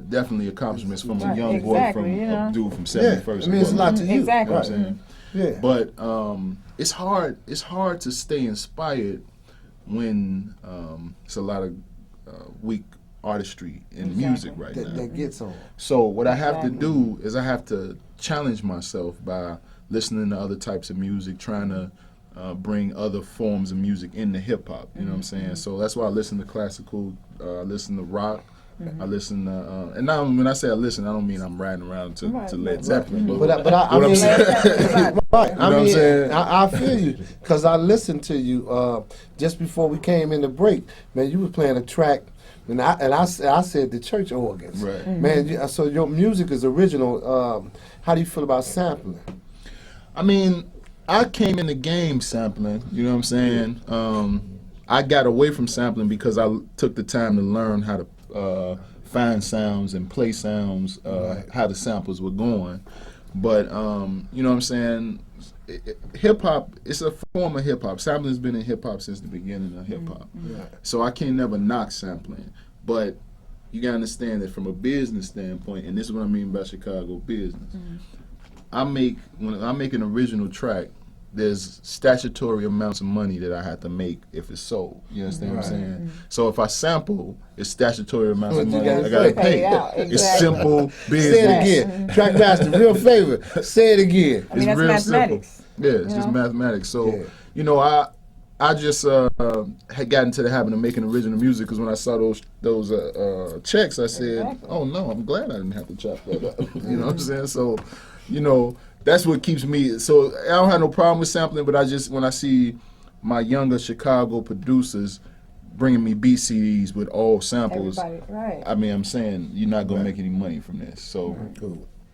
[SPEAKER 5] definitely accomplishments from a young boy, a dude from 71st.
[SPEAKER 3] It's a lot to you.
[SPEAKER 4] Exactly.
[SPEAKER 5] You know what I'm saying? But it's hard to stay inspired when it's a lot of weak artistry in music right now.
[SPEAKER 3] That gets on.
[SPEAKER 5] So what I have to do is I have to challenge myself by listening to other types of music, trying to bring other forms of music into hip hop. You know what I'm saying? So that's why I listen to classical, I listen to rock, I listen to, and now when I say I listen, I don't mean I'm riding around to Led Zeppelin.
[SPEAKER 3] But I feel you, because I listened to you just before we came in the break. Man, you were playing a track, and I said the church organs.
[SPEAKER 5] Right.
[SPEAKER 3] Man, so your music is original. How do you feel about sampling?
[SPEAKER 5] I came in the game sampling, you know what I'm saying? I got away from sampling because I took the time to learn how to find sounds and play sounds, how the samples were going. But, you know what I'm saying? Hip-hop, it's a form of hip-hop. Sampling's been in hip-hop since the beginning of hip-hop. So I can't never knock sampling. But you got to understand that from a business standpoint, and this is what I mean by Chicago business, when I make an original track, there's statutory amounts of money that I have to make if it's sold. You understand what I'm saying? So if I sample, it's statutory amounts of money I gotta pay. It's simple business.
[SPEAKER 3] Say it again. Trackmaster, real favor. Say it again.
[SPEAKER 4] I mean, that's
[SPEAKER 5] real
[SPEAKER 4] mathematics.
[SPEAKER 5] simple. Yeah, it's just mathematics. So, you know, I just had gotten into the habit of making original music because when I saw those checks, I said, oh no, I'm glad I didn't have to chop that up. You know what I'm saying? So, you know, that's what keeps me. So I don't have no problem with sampling, but I just, when I see my younger Chicago producers bringing me beat CDs with all samples, I mean, I'm saying you're not gonna make any money from this. So,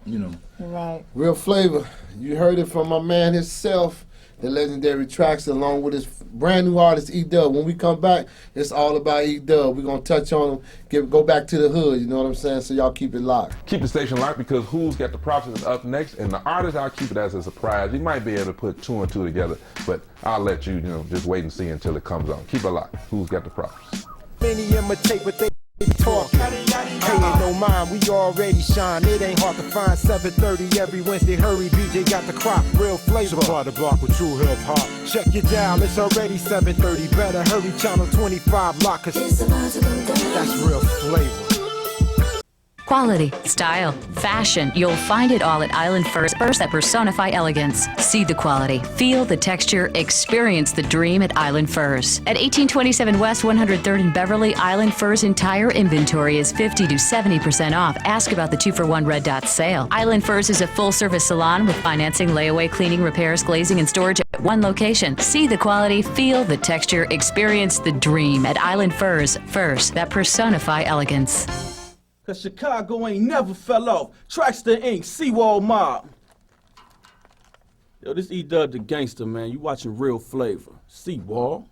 [SPEAKER 5] you know.
[SPEAKER 4] Right.
[SPEAKER 3] Real flavor. You heard it from my man himself, the Legendary Traxster, along with his brand new artist E-Dub. When we come back, it's all about E-Dub. We're gonna touch on him, go back to the hood, you know what I'm saying? So y'all keep it locked.
[SPEAKER 2] Keep the station locked because Who's Got the Props is up next, and the artist, I'll keep it as a surprise. You might be able to put 2 and 2 together, but I'll let you, just wait and see until it comes on. Keep it locked. Who's Got the Props?
[SPEAKER 1] Many imitate, but they talking. Paying no mind, we already shine. It ain't hard to find. 7:30 every Wednesday. Hurry, BJ got the crop. Real flavor. Supply the block with true hip hop. Check your dial, it's already 7:30. Better hurry, channel 25 lock. Cause that's real flavor.
[SPEAKER 6] Quality, style, fashion, you'll find it all at Island Furs that personify elegance. See the quality, feel the texture, experience the dream at Island Furs. At 1827 West 103rd in Beverly, Island Furs' entire inventory is 50 to 70% off. Ask about the 2-for-1 Red Dot sale. Island Furs is a full-service salon with financing, layaway, cleaning, repairs, glazing, and storage at one location. See the quality, feel the texture, experience the dream at Island Furs that personify elegance.
[SPEAKER 8] Cause Chicago ain't never fell off. Traxster Inc., Seawall Mob. Yo, this E-Dub the gangster, man. You watching Real Flavor. Seawall.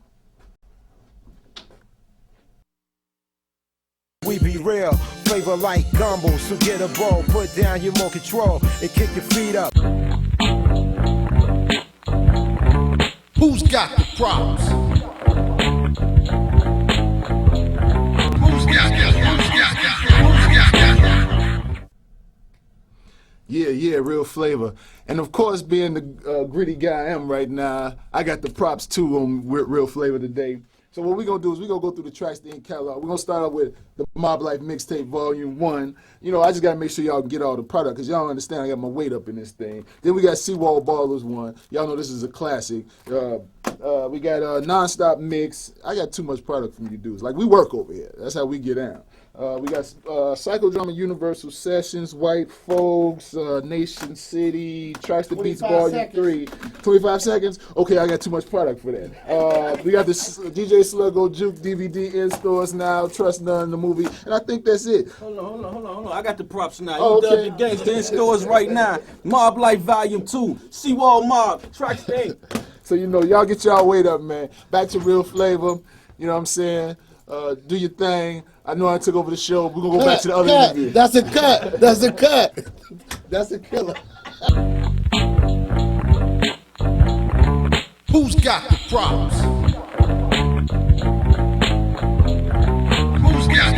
[SPEAKER 1] We be real, flavor like gumbo. So get a ball, put down your more control, and kick your feet up.
[SPEAKER 7] Who's got the props? Who's got
[SPEAKER 5] Yeah, real flavor. And of course, being the gritty guy I am right now, I got the props too on Real Flavor today. So what we're going to do is we're going to go through the Traxster Inc. catalog. We're going to start out with the Mob Life Mixtape Volume 1. You know, I just got to make sure y'all get all the product because y'all don't understand I got my weight up in this thing. Then we got Seawall Ballers 1. Y'all know this is a classic. We got a Non-Stop Mix. I got too much product from you dudes. Like, we work over here. That's how we get down. We got Psychodrama Universal Sessions, White Folks, Nation City, Traxster Beats Volume 3. 25 seconds? Okay, I got too much product for that. We got the DJ Sluggo Juke DVD in stores now, Trust None, the movie, and I think that's it.
[SPEAKER 8] Hold on. I got the props now. You dub the gangster in stores right now. Mob Life Volume 2, Seawall Mob, Traxster Inc.
[SPEAKER 5] So, you know, y'all get y'all weight up, man. Back to Real Flavor, you know what I'm saying? Do your thing. I know I took over the show. We're going to go back to the other interview.
[SPEAKER 3] That's a cut. That's a cut. That's a killer.
[SPEAKER 7] Who's got the props? Who's got?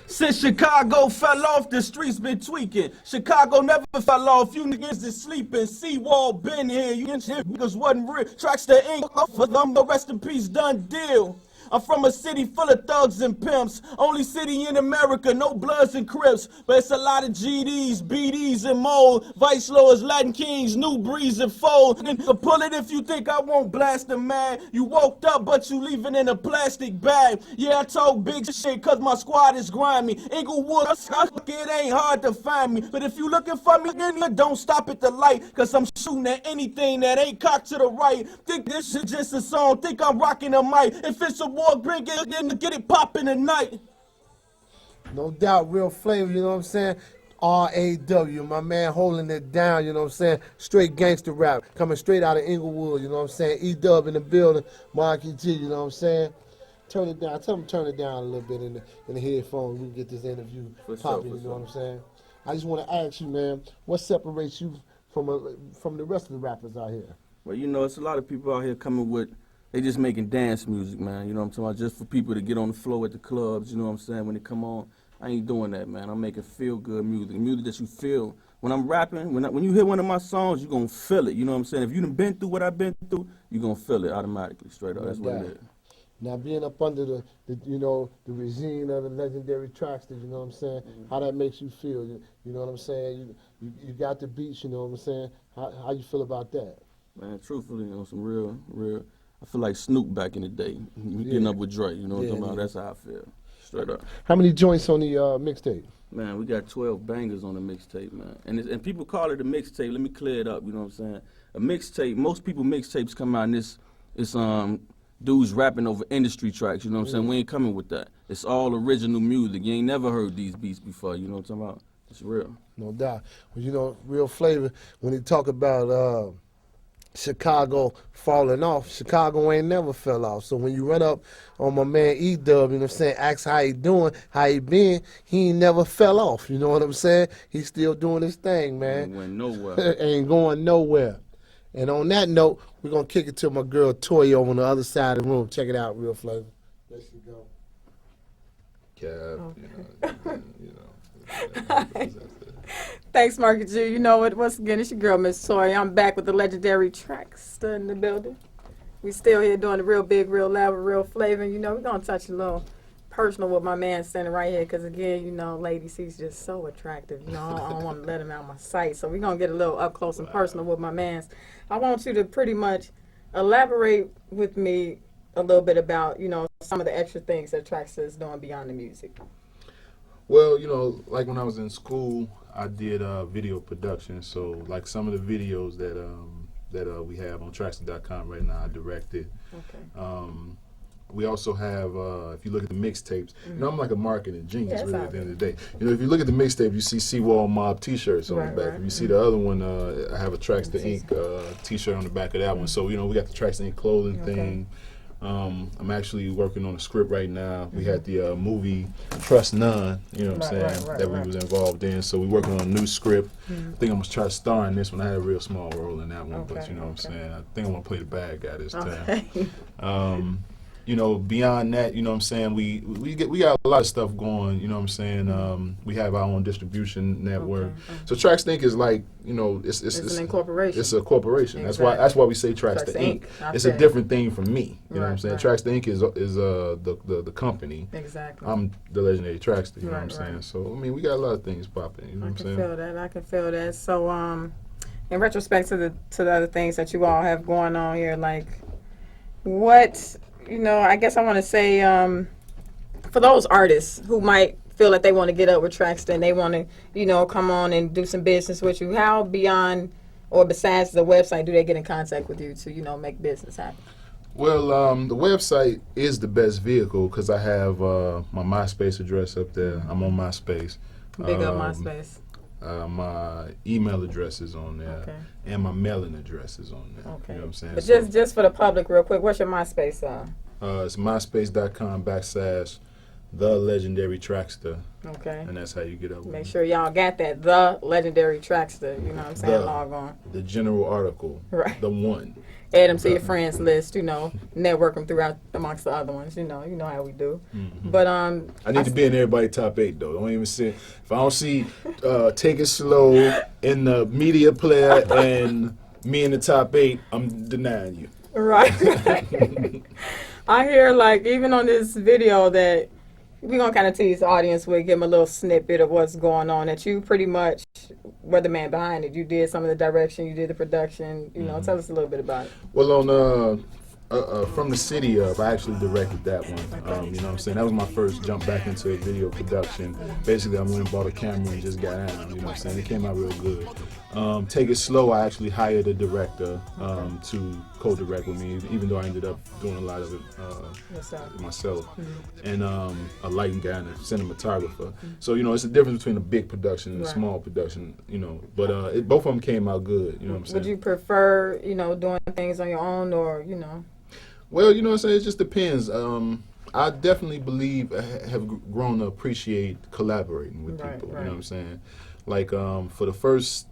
[SPEAKER 8] Since Chicago fell off, the streets been tweaking. Chicago never fell off, you niggas is sleeping. Seawall been here, you niggas wasn't real. Traxster Inc. for them, the rest in peace, done deal. I'm from a city full of thugs and pimps. Only city in America, no Bloods and Crips. But it's a lot of GDs, BDs and mold. Vice Lords, Latin Kings, New Breeze and Fold. And pull it if you think I won't blast them, man. You woke up, but you leaving in a plastic bag. Yeah, I talk big shit, cause my squad is grimy. Inglewood, it ain't hard to find me. But if you looking for me, then don't stop at the light. Cause I'm shooting at anything that ain't cocked to the right. Think this shit just a song, think I'm rocking a mic. If it's a bring it in to get it popping tonight.
[SPEAKER 3] No doubt, Real Flavor, you know what I'm saying? R.A.W., my man holding it down, you know what I'm saying? Straight gangster rap, coming straight out of Inglewood, you know what I'm saying? E-Dub in the building, Markey G, you know what I'm saying? Turn it down, tell him turn it down a little bit in the headphones. We can get this interview popping, you know what I'm saying? I just want to ask you, man, what separates you from the rest of the rappers out here?
[SPEAKER 8] Well, you know, it's a lot of people out here coming with, they just making dance music, man. You know what I'm talking about? Just for people to get on the floor at the clubs, you know what I'm saying, when they come on. I ain't doing that, man. I'm making feel good music that you feel. When I'm rapping, when you hear one of my songs, you're gonna feel it. You know what I'm saying? If you done been through what I've been through, you're gonna feel it automatically, straight up. That's what it is.
[SPEAKER 3] Now being up under the the regime of the Legendary Traxster, you know what I'm saying? How that makes you feel, you know what I'm saying? You got the beats, you know what I'm saying? How you feel about that?
[SPEAKER 8] Man, truthfully, you know, some real, I feel like Snoop back in the day, getting up with Dre, you know what I'm talking about? That's how I feel, straight up.
[SPEAKER 3] How many joints on the mixtape?
[SPEAKER 8] Man, we got 12 bangers on the mixtape, man. And people call it a mixtape. Let me clear it up, you know what I'm saying? A mixtape, most people mixtapes come out and it's dudes rapping over industry tracks, you know what I'm saying? We ain't coming with that. It's all original music. You ain't never heard these beats before, you know what I'm talking about? It's real.
[SPEAKER 3] No doubt. Well, you know, Real Flavor, when they talk about Chicago falling off, Chicago ain't never fell off. So when you run up on my man E-Dub, you know what I'm saying, ask how he doing, how he been, he ain't never fell off, you know what I'm saying? He's still doing his thing, man.
[SPEAKER 8] Ain't went nowhere.
[SPEAKER 3] Ain't going nowhere. And on that note, we're going to kick it to my girl Toya on the other side of the room. Check it out, Real Flavor. There she go.
[SPEAKER 4] Thanks, Markey G. You know what? Once again, it's your girl, Miss Toya. I'm back with the Legendary Traxster in the building. We still here doing the real big, real loud, real flavor. You know, we're going to touch a little personal with my man standing right here because, again, you know, ladies, he's just so attractive. You know, I don't want to let him out of my sight. So we're going to get a little up close and personal with my man. I want you to pretty much elaborate with me a little bit about, you know, some of the extra things that Traxster is doing beyond the music.
[SPEAKER 5] Well, you know, like when I was in school, I did video production. So, like some of the videos that we have on Traxster.com right now, I directed.
[SPEAKER 4] Okay.
[SPEAKER 5] We also have, if you look at the mixtapes, you know, I'm like a marketing genius, really, at the end of the day. You know, if you look at the mixtape, you see Seawall Mob T-shirts on the back. If you see the other one, I have a Traxster Inc. T-shirt on the back of that one. So, you know, we got the Traxster Inc. clothing thing. I'm actually working on a script right now. We had the movie Trust None, you know what I'm saying, that we was involved in. So we're working on a new script. I think I'm going to try to star in this one. I had a real small role in that one, but you know what I'm saying. I think I'm going to play the bad guy this time. You know, beyond that, you know what I'm saying, we got a lot of stuff going, you know what I'm saying. We have our own distribution network. So Traxster Inc. is like, you know, it's
[SPEAKER 4] an incorporation.
[SPEAKER 5] It's a corporation.
[SPEAKER 4] Exactly.
[SPEAKER 5] That's why we say Traxster Inc. It's a different thing from me. You know what I'm saying? Traxster Inc. is the company.
[SPEAKER 4] Exactly.
[SPEAKER 5] I'm the Legendary Traxster, you know what I'm saying? So I mean, we got a lot of things popping, you know what I'm saying?
[SPEAKER 4] I can feel that. So in retrospect to the other things that you all have going on here, like what, you know, I guess I want to say for those artists who might feel that they want to get up with Traxster and they want to, you know, come on and do some business with you, how beyond or besides the website do they get in contact with you to, you know, make business happen?
[SPEAKER 5] Well, the website is the best vehicle because I have my MySpace address up there. I'm on MySpace.
[SPEAKER 4] Big up MySpace.
[SPEAKER 5] My email address is on there, and my mailing address is on there. You know what I'm saying?
[SPEAKER 4] But just for the public, real quick, what's your MySpace?
[SPEAKER 5] It's myspace.com/The Legendary Traxster.
[SPEAKER 4] Okay.
[SPEAKER 5] And that's how you get up with
[SPEAKER 4] Make
[SPEAKER 5] me.
[SPEAKER 4] sure y'all got that, The Legendary Traxster. You know what I'm saying? Log on.
[SPEAKER 5] The general article.
[SPEAKER 4] Right.
[SPEAKER 5] The one.
[SPEAKER 4] Add them to your friends list, you know, network them throughout amongst the other ones, you know how we do. But
[SPEAKER 5] I need to be in everybody's top 8 though. Don't even see, if I don't see Take It Slow in the media player and me in the top 8, I'm denying you.
[SPEAKER 4] Right. I hear like even on this video that we're gonna kind of tease the audience with, give them a little snippet of what's going on, that you pretty much were the man behind it. You did some of the direction, you did the production, you know, tell us a little bit about it.
[SPEAKER 5] Well, on From the City Up, I actually directed that one. You know what I'm saying? That was my first jump back into video production. Basically, I went and bought a camera and just got out, you know what I'm saying? It came out real good. Take It Slow, I actually hired a director to co-direct with me, even though I ended up doing a lot of it myself. And a lighting guy and a cinematographer. So, you know, it's a difference between a big production and a small production, you know. But both of them came out good, you know what I'm saying?
[SPEAKER 4] Would you prefer, you know, doing things on your own or, you know?
[SPEAKER 5] Well, you know what I'm saying? It just depends. I definitely believe have grown to appreciate collaborating with people, you know what I'm saying? Like, for the first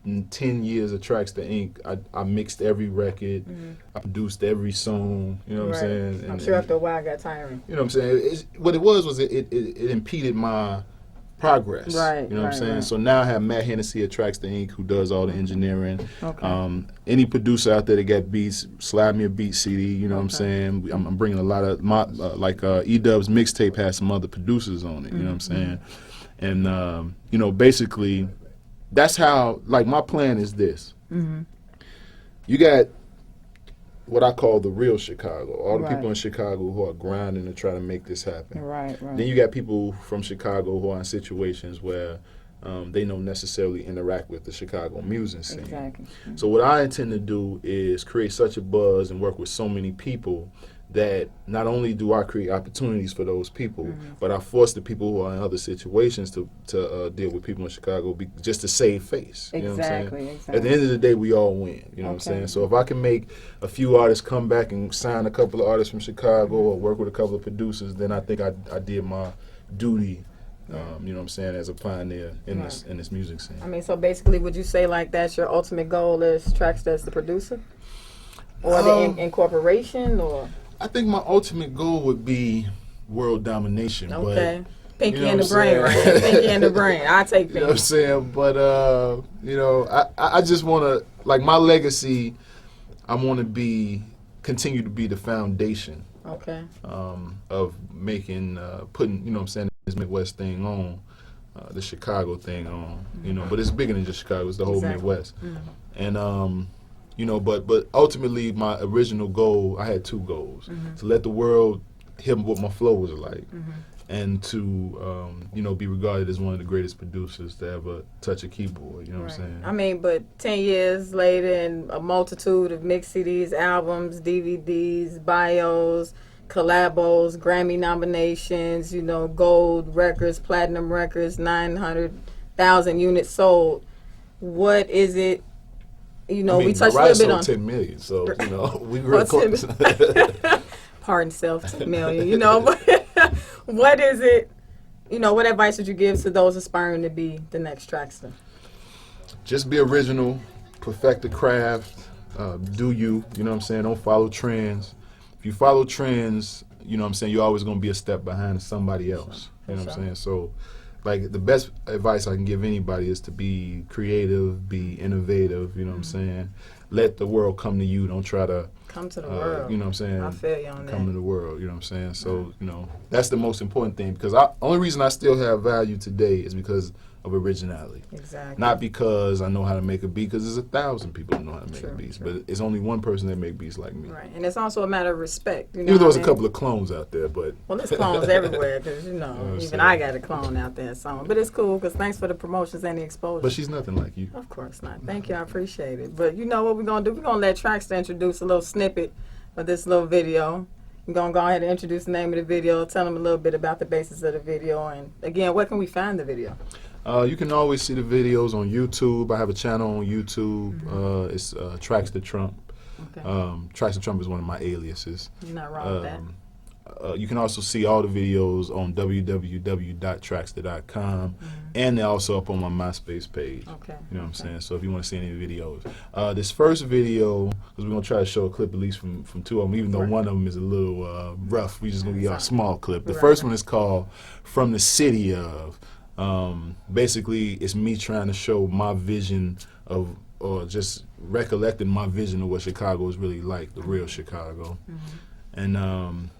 [SPEAKER 5] in 10 years of Traxster Inc., I mixed every record, I produced every song, you know what I'm saying?
[SPEAKER 4] I'm sure after a while it got tiring.
[SPEAKER 5] You know what I'm saying? What it was it impeded my progress.
[SPEAKER 4] Right.
[SPEAKER 5] You know what I'm saying? So now I have Matt Hennessy at Traxster Inc., who does all the engineering. Okay. Any producer out there that got beats, slide me a beat CD. You know what I'm saying? I'm bringing a lot of my E-Dub's mixtape has some other producers on it. You know what I'm saying? And you know, basically, that's how. Like, my plan is this. You got what I call the real Chicago. All the people in Chicago who are grinding to try to make this happen.
[SPEAKER 4] Right.
[SPEAKER 5] Then you got people from Chicago who are in situations where they don't necessarily interact with the Chicago music scene.
[SPEAKER 4] Exactly.
[SPEAKER 5] So what I intend to do is create such a buzz and work with so many people that not only do I create opportunities for those people, but I force the people who are in other situations to deal with people in Chicago just to save face. You know what I'm saying? At the end of the day, we all win. You know what I'm saying? So if I can make a few artists come back and sign a couple of artists from Chicago or work with a couple of producers, then I think I did my duty. You know what I'm saying, as a pioneer in this music scene.
[SPEAKER 4] I mean, so basically, would you say like that's your ultimate goal is Traxster as the producer, or the incorporation, or?
[SPEAKER 5] I think my ultimate goal would be world domination.
[SPEAKER 4] Okay.
[SPEAKER 5] But,
[SPEAKER 4] Pinky
[SPEAKER 5] you know
[SPEAKER 4] in the brain, right? Pinky in the brain. I take Pinky.
[SPEAKER 5] You know what I'm saying? But, you know, I just want to, like, my legacy, I want to continue to be the foundation.
[SPEAKER 4] Okay.
[SPEAKER 5] Of making, putting, you know what I'm saying, this Midwest thing on, the Chicago thing on, you know, but it's bigger than just Chicago, it's the whole Midwest. And, you know, but ultimately my original goal, I had two goals. To let the world hear what my flow was like, and to, you know, be regarded as one of the greatest producers to ever touch a keyboard, you know what I'm saying?
[SPEAKER 4] I mean, but 10 years later and a multitude of mix CDs, albums, DVDs, bios, collabos, Grammy nominations, you know, gold records, platinum records, 900,000 units sold. What is it? You know, we touched a little bit on
[SPEAKER 5] 10 million, so you know we real close.
[SPEAKER 4] Pardon self, 10 million. You know, but what is it? You know, what advice would you give to those aspiring to be the next Traxster?
[SPEAKER 5] Just be original, perfect the craft, do you. You know what I'm saying? Don't follow trends. If you follow trends, you know what I'm saying, you're always going to be a step behind somebody else. You know what I'm saying? So, like, the best advice I can give anybody is to be creative, be innovative, you know what I'm saying? Let the world come to you. Don't try to
[SPEAKER 4] come to the world.
[SPEAKER 5] You know what I'm saying?
[SPEAKER 4] I feel you on that.
[SPEAKER 5] Come to the world, you know what I'm saying? So, you know, that's the most important thing, because only reason I still have value today is because of originality.
[SPEAKER 4] Exactly.
[SPEAKER 5] Not because I know how to make a beat, because there's 1,000 people who know how to make beats, but it's only one person that make beats like me.
[SPEAKER 4] Right, and it's also a matter of respect. You know,
[SPEAKER 5] even though there's a couple of clones out there, but
[SPEAKER 4] well, there's clones everywhere, because you know, even I got a clone out there somewhere. But it's cool, because thanks for the promotions and the exposure.
[SPEAKER 5] But she's nothing like you.
[SPEAKER 4] Of course not. Thank you, I appreciate it. But you know what we're gonna do? We're gonna let Traxster introduce a little snippet of this little video. I'm gonna go ahead and introduce the name of the video, tell them a little bit about the basis of the video, and again, where can we find the video?
[SPEAKER 5] You can always see the videos on YouTube. I have a channel on YouTube. It's Traxster Trump. Okay. Traxster Trump is one of my aliases.
[SPEAKER 4] You're not wrong with that.
[SPEAKER 5] You can also see all the videos on www.traxster.com, and they're also up on my MySpace page.
[SPEAKER 4] Okay.
[SPEAKER 5] You know what I'm saying? So if you want to see any videos. This first video, because we're going to try to show a clip at least from two of them, even though one of them is a little rough. We're just going to get a small clip. The first one is called From the City of. Basically, it's me trying to show my vision of, or just recollecting my vision of what Chicago is really like, the real Chicago. And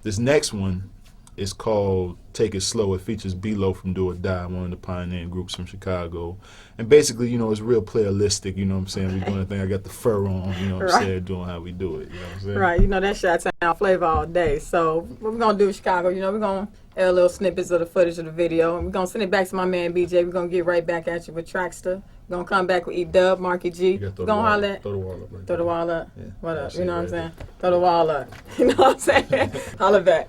[SPEAKER 5] this next one is called Take It Slow. It features B-Lo from Do or Die, one of the pioneering groups from Chicago. And basically, you know, it's real playalistic, you know what I'm saying? We're doing the thing, I got the fur on, you know what I'm saying, doing how we do it, you know what I'm saying?
[SPEAKER 4] Right, you know, that Chi-Town flavor all day. So what we're going to do with Chicago, you know, we're going to add little snippets of the footage of the video. And we're going to send it back to my man BJ. We're going to get right back at you with Traxster. We're going to come back with E-Dub, Markey G. We're going to holler at.
[SPEAKER 5] Throw the wall up. Right
[SPEAKER 4] throw the wall up.
[SPEAKER 5] Yeah,
[SPEAKER 4] what up? You know what I'm saying? Throw the wall up. You know what I'm saying? Holler back.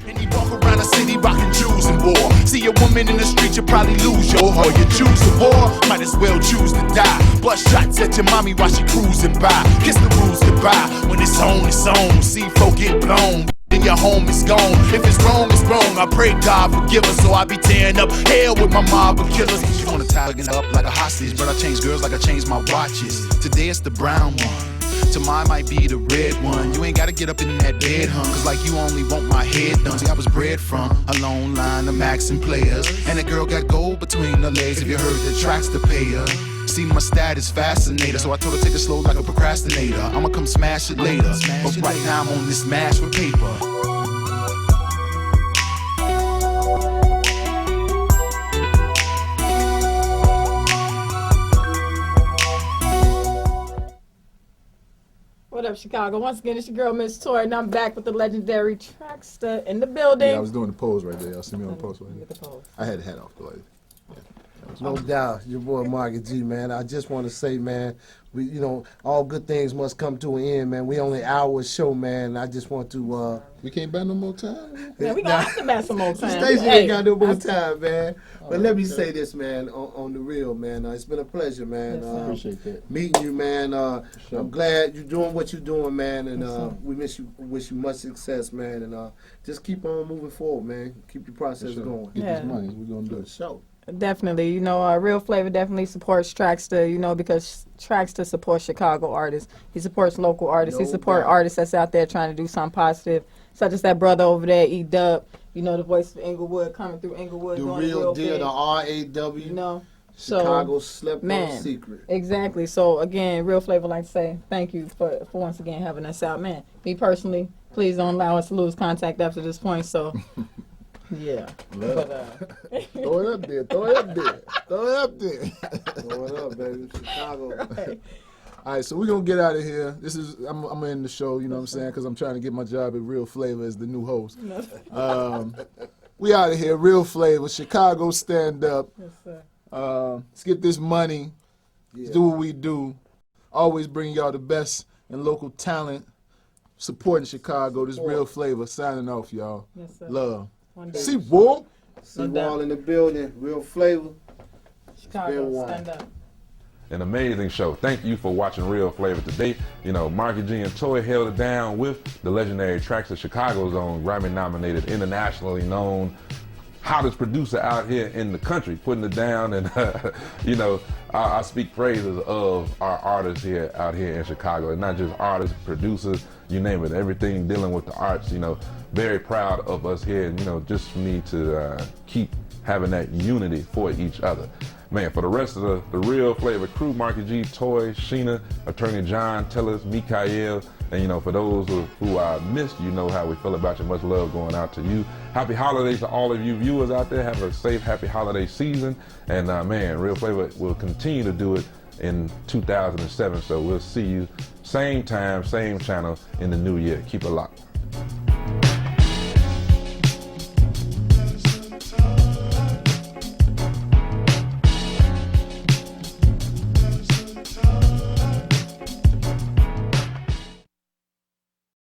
[SPEAKER 10] And you walk around the city rocking jewels and war. See a woman in the street, you probably lose your heart. You choose the war, might as well choose to die. Bust shots at your mommy while she cruising by. Kiss the rules goodbye. When it's on, see folk get blown.
[SPEAKER 7] then your home is gone. If it's wrong, it's wrong. I pray God forgive us, so I be tearing up hell with my mob of killers. She wanna tie it up like a hostage, but I change girls like I change my watches. Today it's the brown one. Tomorrow might be the red one. You ain't gotta get up in that bed, huh? Cause like you only want my head done. See, I was bred from a long line of maxing players, and a girl got gold between her legs. If you heard the tracks to pay her. See, my status fascinator, so I told her take it slow like a procrastinator. I'ma come smash it later, but right now I'm on this smash with paper.
[SPEAKER 4] What up, Chicago? Once again, it's your girl, Miss Toy, and I'm back with the Legendary Traxster in the building.
[SPEAKER 5] Yeah, I was doing the pose right there. Y'all see me on the pose right
[SPEAKER 4] Look at the pose.
[SPEAKER 5] I had the hat off, though.
[SPEAKER 3] No doubt, your boy Markey G, man. I just want to say, man, we, all good things must come to an end, man. We only an hour show, man. I just want to.
[SPEAKER 5] We can't buy no more time.
[SPEAKER 4] Yeah, we gonna have to buy some more time.
[SPEAKER 3] Stacey ain't got no more time, man. But let me say this, man, on the real, man. It's been a pleasure, man.
[SPEAKER 4] Yes,
[SPEAKER 5] appreciate that.
[SPEAKER 3] Meeting you, man.
[SPEAKER 5] Sure.
[SPEAKER 3] I'm glad you're doing what you're doing, man. And we wish you much success, man. And just keep on moving forward, man. Keep your process going.
[SPEAKER 5] Get
[SPEAKER 4] Yeah.
[SPEAKER 5] this money. We're going to do it.
[SPEAKER 3] Show.
[SPEAKER 4] Definitely, Real Flava definitely supports Traxster, because Traxster supports Chicago artists. He supports local artists. He supports artists that's out there trying to do something positive, such as that brother over there, E-Dub, the voice of Inglewood, coming through Inglewood.
[SPEAKER 3] The
[SPEAKER 4] doing
[SPEAKER 3] real deal,
[SPEAKER 4] big.
[SPEAKER 3] the RAW.
[SPEAKER 4] So,
[SPEAKER 3] Chicago slept
[SPEAKER 4] man,
[SPEAKER 3] on secret.
[SPEAKER 4] Exactly. So again, Real Flava like to say thank you for once again having us out, man. Me personally, please don't allow us to lose contact after this point. So. Yeah. But,
[SPEAKER 5] throw it up there. Throw it up there. Throw it up there.
[SPEAKER 3] Throw it up, baby. Chicago.
[SPEAKER 4] right.
[SPEAKER 5] All right, so we're going to get out of here. I'm going to end the show, you know what I'm saying, because I'm trying to get my job at Real Flava as the new host. We out of here. Real Flava, Chicago stand up.
[SPEAKER 4] Yes, sir.
[SPEAKER 5] Let's get this money. Let's do what we do. Always bring y'all the best and local talent. Supporting Chicago. This Real Flava. Signing off, y'all.
[SPEAKER 4] Yes, sir.
[SPEAKER 5] Love.
[SPEAKER 4] One day.
[SPEAKER 5] See, boy.
[SPEAKER 3] See you all in the building. Real Flava.
[SPEAKER 4] Chicago, stand up.
[SPEAKER 2] An amazing show. Thank you for watching Real Flava today. Markey G and Toy held it down with the Legendary Traxster, Chicago's own Grammy-nominated, internationally known hottest producer out here in the country, putting it down. And I speak praises of our artists out here in Chicago, and not just artists, producers, you name it, everything dealing with the arts. Very proud of us here, and just for me to keep having that unity for each other. Man, for the rest of the Real Flava crew, Markey G, Toy, Sheena, Attorney John, Tellers, Mikael, and for those who I missed, you know how we feel about you. Much love going out to you. Happy holidays to all of you viewers out there. Have a safe, happy holiday season. And man, Real Flava will continue to do it in 2007. So we'll see you same time, same channel in the new year. Keep it locked.